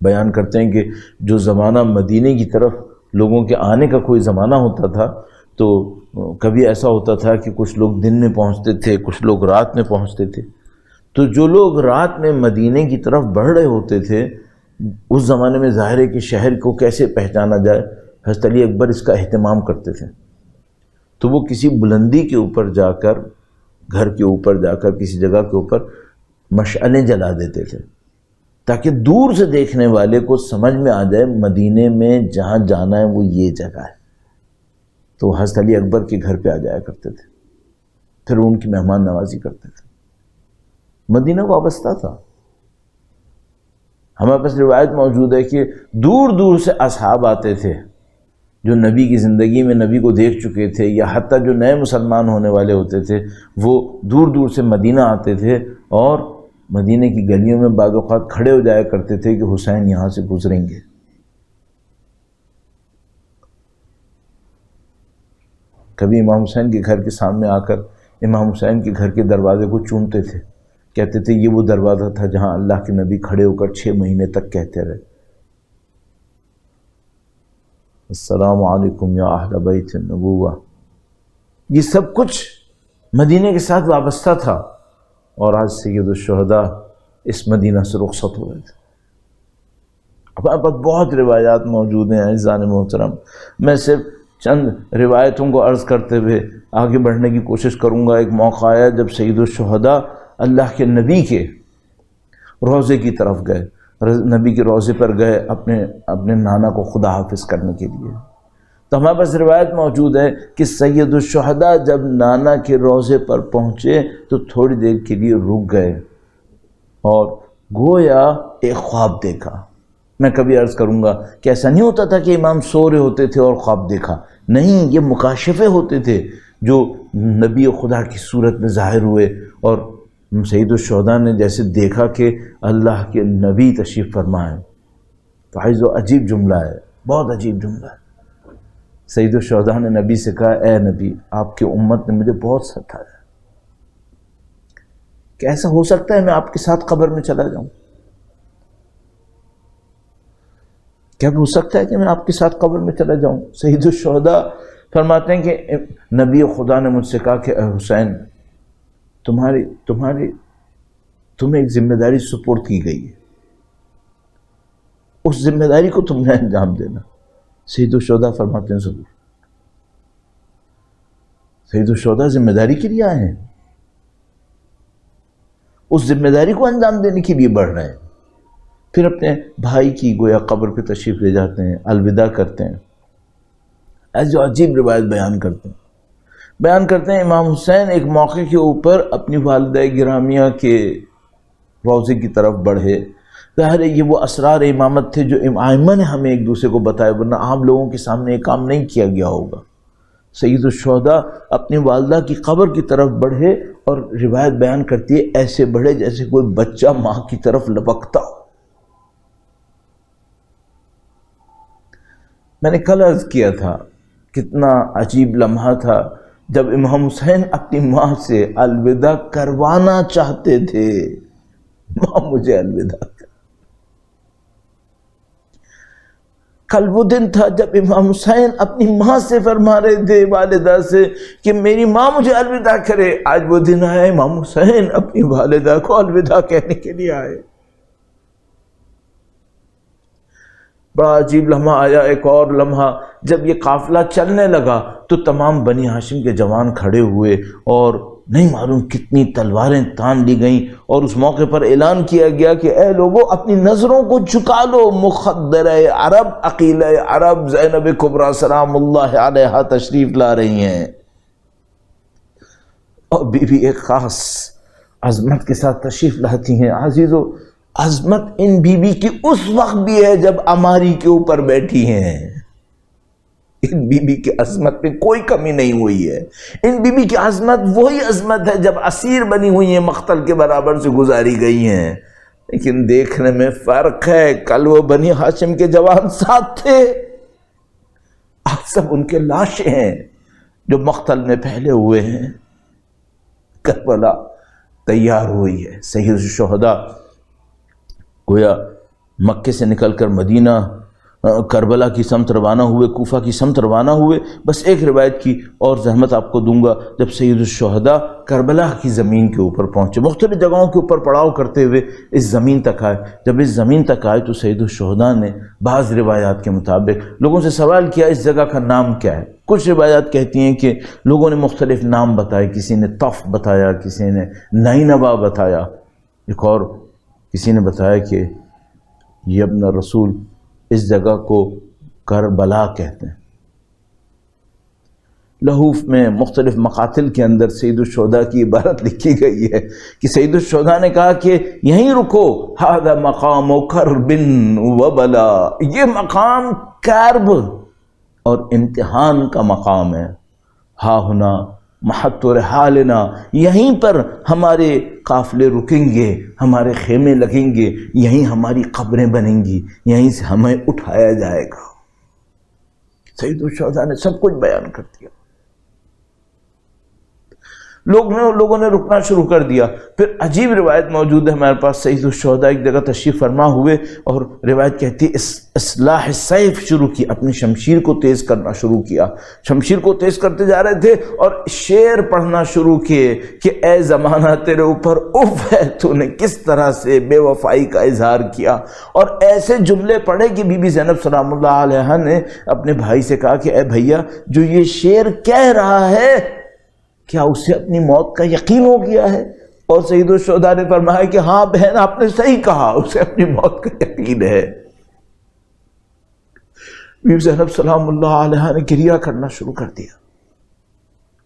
بیان کرتے ہیں کہ جو زمانہ مدینے کی طرف لوگوں کے آنے کا کوئی زمانہ ہوتا تھا تو کبھی ایسا ہوتا تھا کہ کچھ لوگ دن میں پہنچتے تھے، کچھ لوگ رات میں پہنچتے تھے۔ تو جو لوگ رات میں مدینے کی طرف بڑھ رہے ہوتے تھے اس زمانے میں ظاہر ہے کہ شہر کو کیسے پہچانا جائے، حضرت علی اکبر اس کا اہتمام کرتے تھے۔ تو وہ کسی بلندی کے اوپر جا کر، گھر کے اوپر جا کر کسی جگہ کے اوپر مشعلیں جلا دیتے تھے تاکہ دور سے دیکھنے والے کو سمجھ میں آ جائے مدینے میں جہاں جانا ہے وہ یہ جگہ ہے۔ تو حضرت علی اکبر کے گھر پہ آ جایا کرتے تھے، پھر ان کی مہمان نوازی کرتے تھے۔ مدینہ وابستہ تھا۔ ہمارے پاس روایت موجود ہے کہ دور دور سے اصحاب آتے تھے جو نبی کی زندگی میں نبی کو دیکھ چکے تھے، یا حتیٰ جو نئے مسلمان ہونے والے ہوتے تھے وہ دور دور سے مدینہ آتے تھے اور مدینہ کی گلیوں میں بعض اوقات کھڑے ہو جایا کرتے تھے کہ حسین یہاں سے گزریں گے۔ کبھی امام حسین کے گھر کے سامنے آ کر امام حسین کے گھر کے دروازے کو چومتے تھے، کہتے تھے یہ وہ دروازہ تھا جہاں اللہ کے نبی کھڑے ہو کر 6 مہینے تک کہتے رہے السلام علیکم یا اہل بیت النبوہ۔ یہ سب کچھ مدینے کے ساتھ وابستہ تھا، اور آج سید الشہداء اس مدینہ سے رخصت ہوئے تھے۔ ہمارے پاس بہت روایات موجود ہیں عزیزان محترم، میں صرف چند روایتوں کو عرض کرتے ہوئے آگے بڑھنے کی کوشش کروں گا۔ ایک موقع آیا جب سید الشہداء اللہ کے نبی کے روضے کی طرف گئے، نبی کے روضے پر گئے اپنے نانا کو خدا حافظ کرنے کے لیے۔ تو ہمارے پاس روایت موجود ہے کہ سید الشہداء جب نانا کے روضے پر پہنچے تو تھوڑی دیر کے لیے رک گئے اور گویا ایک خواب دیکھا۔ میں کبھی عرض کروں گا کہ ایسا نہیں ہوتا تھا کہ امام سو رہے ہوتے تھے اور خواب دیکھا، نہیں، یہ مکاشفے ہوتے تھے جو نبی خدا کی صورت میں ظاہر ہوئے، اور سید الشہداء نے جیسے دیکھا کہ اللہ کے نبی تشریف فرما ہے۔ تو عجیب و عجیب جملہ ہے، بہت عجیب جملہ ہے۔ سید الشہداء نے نبی سے کہا اے نبی، آپ کی امت نے مجھے بہت ستایا، کہ ایسا ہو سکتا ہے میں آپ کے ساتھ قبر میں چلا جاؤں؟ کیا ہو سکتا ہے کہ میں آپ کے ساتھ قبر میں چلا جاؤں؟ سید الشہداء فرماتے ہیں کہ نبی خدا نے مجھ سے کہا کہ اے حسین، تمہیں ایک ذمہ داری سپرد کی گئی ہے، اس ذمہ داری کو تم نے انجام دینا۔ سید الشہداء فرماتے ہیں ضرور۔ سید الشہداء ذمہ داری کے لیے آئے ہیں، اس ذمہ داری کو انجام دینے کے لیے بڑھ رہے ہیں، پھر اپنے بھائی کی گویا قبر پہ تشریف لے جاتے ہیں، الوداع کرتے ہیں۔ ایسے عجیب روایت بیان کرتے ہیں امام حسین ایک موقع کے اوپر اپنی والدہ گرامیہ کے روضے کی طرف بڑھے۔ ظاہر ہے یہ وہ اسرار امامت تھے جو ائمہ نے ہمیں ایک دوسرے کو بتائے، ورنہ عام لوگوں کے سامنے یہ کام نہیں کیا گیا ہوگا۔ سید الشہداء اپنی والدہ کی قبر کی طرف بڑھے، اور روایت بیان کرتی ہے ایسے بڑھے جیسے کوئی بچہ ماں کی طرف لپکتا ہو۔ میں نے کل عرض کیا تھا کتنا عجیب لمحہ تھا جب امام حسین اپنی ماں سے الوداع کروانا چاہتے تھے، ماں مجھے الوداع کر، کل وہ دن تھا جب امام حسین اپنی ماں سے فرما رہے تھے، والدہ سے، کہ میری ماں مجھے الوداع کرے۔ آج وہ دن آیا امام حسین اپنی والدہ کو الوداع کہنے کے لیے آئے۔ بڑا عجیب لمحہ آیا، ایک اور لمحہ، جب یہ قافلہ چلنے لگا تو تمام بنی ہاشم کے جوان کھڑے ہوئے اور نہیں معلوم کتنی تلواریں تان لی گئیں، اور اس موقع پر اعلان کیا گیا کہ اے لوگوں اپنی نظروں کو جھکا لو، مخدرہ عرب، عقیلہ عرب زینب کبریٰ سلام اللہ علیہا تشریف لا رہی ہیں۔ اور بی بی ایک خاص عظمت کے ساتھ تشریف لاتی ہیں۔ عزیزو، عظمت ان بی بی کی اس وقت بھی ہے جب اماری کے اوپر بیٹھی ہیں، ان بی بی کی عظمت میں کوئی کمی نہیں ہوئی ہے۔ ان بی بی کی عظمت وہی عظمت ہے جب اسیر بنی ہوئی ہیں، مقتل کے برابر سے گزاری گئی ہیں، لیکن دیکھنے میں فرق ہے۔ کل وہ بنی ہاشم کے جوان ساتھ تھے، آج سب ان کے لاشیں ہیں جو مقتل میں پھیلے ہوئے ہیں۔ کربلا تیار ہوئی ہے، سید الشہداء گویا مکے سے نکل کر مدینہ کربلا کی سمت روانہ ہوئے، کوفہ کی سمت روانہ ہوئے۔ بس ایک روایت کی اور زحمت آپ کو دوں گا، جب سید الشہداء کربلا کی زمین کے اوپر پہنچے، مختلف جگہوں کے اوپر پڑاؤ کرتے ہوئے اس زمین تک آئے۔ جب اس زمین تک آئے تو سید الشہداء نے بعض روایات کے مطابق لوگوں سے سوال کیا اس جگہ کا نام کیا ہے۔ کچھ روایات کہتی ہیں کہ لوگوں نے مختلف نام بتائے، کسی نے طف بتایا، کسی نے نینوا بتایا، ایک اور کسی نے بتایا کہ یہ ابن رسول اس جگہ کو کربلا کہتے ہیں۔ لحوف میں مختلف مقاتل کے اندر سید الشہداء کی عبارت لکھی گئی ہے کہ سید الشہداء نے کہا کہ یہیں رکو، ھذا مقام کرب و بلا، یہ مقام کرب اور امتحان کا مقام ہے۔ ہا ہنا محط رحالنا، یہیں پر ہمارے قافلے رکیں گے، ہمارے خیمے لگیں گے، یہیں ہماری قبریں بنیں گی، یہیں سے ہمیں اٹھایا جائے گا۔ سید الشہداء نے سب کچھ بیان کر دیا۔ لوگوں نے رکنا شروع کر دیا۔ پھر عجیب روایت موجود ہے ہمارے پاس، سید الشہداء ایک جگہ تشریف فرما ہوئے اور روایت کہتی ہے اصلاح سیف شروع کی، اپنی شمشیر کو تیز کرنا شروع کیا، شمشیر کو تیز کرتے جا رہے تھے اور شعر پڑھنا شروع کیے کہ اے زمانہ تیرے اوپر اف ہے، تو نے کس طرح سے بے وفائی کا اظہار کیا، اور ایسے جملے پڑھے کہ بی بی زینب سلام اللہ علیہا نے اپنے بھائی سے کہا کہ اے بھیا، جو یہ شعر کہہ رہا ہے کیا اسے اپنی موت کا یقین ہو گیا ہے؟ اور سید الشہداء نے فرمایا کہ ہاں بہن، آپ نے صحیح کہا، اسے اپنی موت کا یقین ہے۔ بی بی زینب سلام اللہ علیہا نے گریہ کرنا شروع کر دیا۔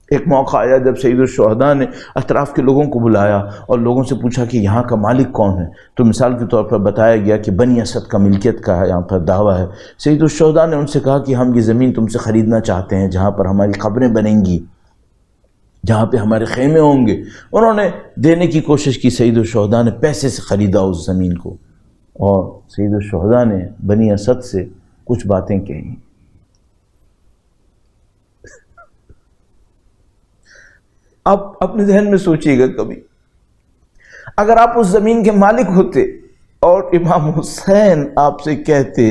ایک موقع آیا جب سید الشہداء نے اطراف کے لوگوں کو بلایا اور لوگوں سے پوچھا کہ یہاں کا مالک کون ہے، تو مثال کے طور پر بتایا گیا کہ بنی اسد کا ملکیت کا ہے، یہاں پر دعویٰ ہے۔ سید الشہداء نے ان سے کہا کہ ہم یہ زمین تم سے خریدنا چاہتے ہیں جہاں پر ہماری قبریں بنیں گی، جہاں پہ ہمارے خیمے ہوں گے۔ انہوں نے دینے کی کوشش کی، سید الشہداء نے پیسے سے خریدا اس زمین کو، اور سید الشہداء نے بنی اسد سے کچھ باتیں کہیں۔ آپ اپنے ذہن میں سوچیے گا کبھی، اگر آپ اس زمین کے مالک ہوتے اور امام حسین آپ سے کہتے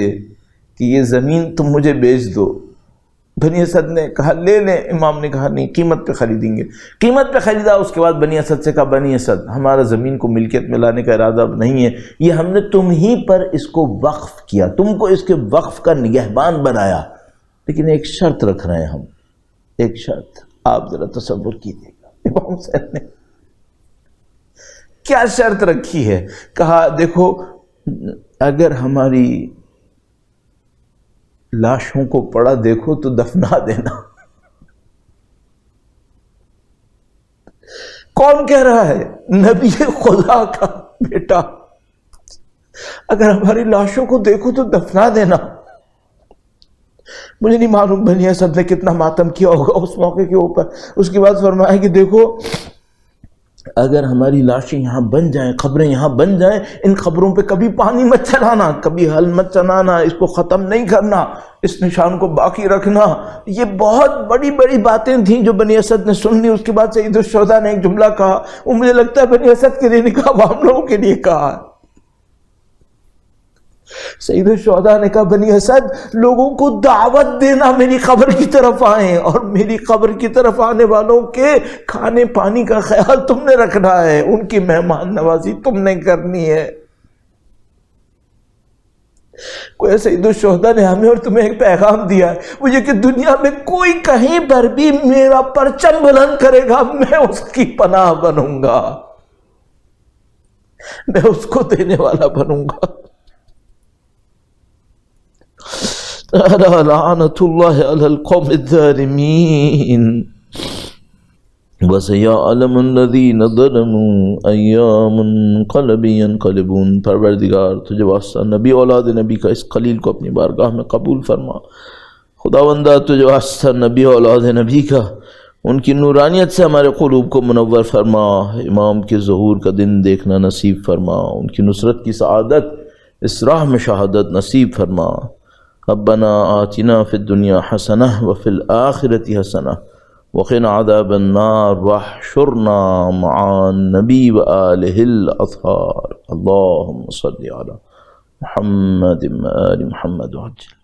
کہ یہ زمین تم مجھے بیچ دو، بنی اسد نے کہا لے لیں، امام نے کہا نہیں، قیمت پہ خریدیں گے، قیمت پہ خریدا۔ اس کے بعد بنی اسد سے کہا بنی اسد، ہمارا زمین کو ملکیت میں لانے کا ارادہ اب نہیں ہے، یہ ہم نے تم ہی پر اس کو وقف کیا، تم کو اس کے وقف کا نگہبان بنایا، لیکن ایک شرط رکھ رہے ہیں ہم، ایک شرط، آپ ذرا تصور کیجیے گا امام حسین نے کیا شرط رکھی ہے۔ کہا دیکھو، اگر ہماری لاشوں کو پڑا دیکھو تو دفنا دینا۔ کون کہہ رہا ہے؟ نبی خدا کا بیٹا، اگر ہماری لاشوں کو دیکھو تو دفنا دینا۔ مجھے نہیں معلوم بنی اسد نے کتنا ماتم کیا ہوگا اس موقع کے اوپر۔ اس کے بعد فرمایا کہ دیکھو، اگر ہماری لاشیں یہاں بن جائیں، قبریں یہاں بن جائیں، ان قبروں پہ کبھی پانی مت چلانا، کبھی حل مت چلانا، اس کو ختم نہیں کرنا، اس نشان کو باقی رکھنا۔ یہ بہت بڑی بڑی باتیں تھیں جو بنی اسد نے سن لی۔ اس کے بعد سید الشہداء نے ایک جملہ کہا، وہ مجھے لگتا ہے بنی اسد کے لیے نہیں کہا، وہ ہم لوگوں کے لیے کہا۔ سید الشہداء نے کہا بنی اسد لوگوں کو دعوت دینا میری قبر کی طرف آئیں، اور میری قبر کی طرف آنے والوں کے کھانے پانی کا خیال تم نے رکھنا ہے، ان کی مہمان نوازی تم نے کرنی ہے۔ کوئی سید الشہداء نے ہمیں اور تمہیں ایک پیغام دیا ہے، وہ یہ کہ دنیا میں کوئی کہیں پر بھی میرا پرچم بلند کرے گا، میں اس کی پناہ بنوں گا، میں اس کو دینے والا بنوں گا۔ لعنت اللہ علی القوم الظالمین وسیعلم الذین ظلموا ایام منقلب ینقلبون۔ پروردگار تجھے واسطہ نبی اولاد نبی کا اس خلیل کو اپنی بارگاہ میں قبول فرما۔ خداوندہ تجھے واسطہ نبی اولاد نبی کا ان کی نورانیت سے ہمارے قلوب کو منور فرما، امام کے ظہور کا دن دیکھنا نصیب فرما، ان کی نصرت کی سعادت اس راہ میں شہادت نصیب فرما۔ ربنا آتنا فی الدنیا حسنہ وفی الآخرۃ حسنہ وقنا عذاب النار واحشرنا مع النبی وآلہ الاطہار۔ اللہم صلی علی محمد وآل محمد وعجل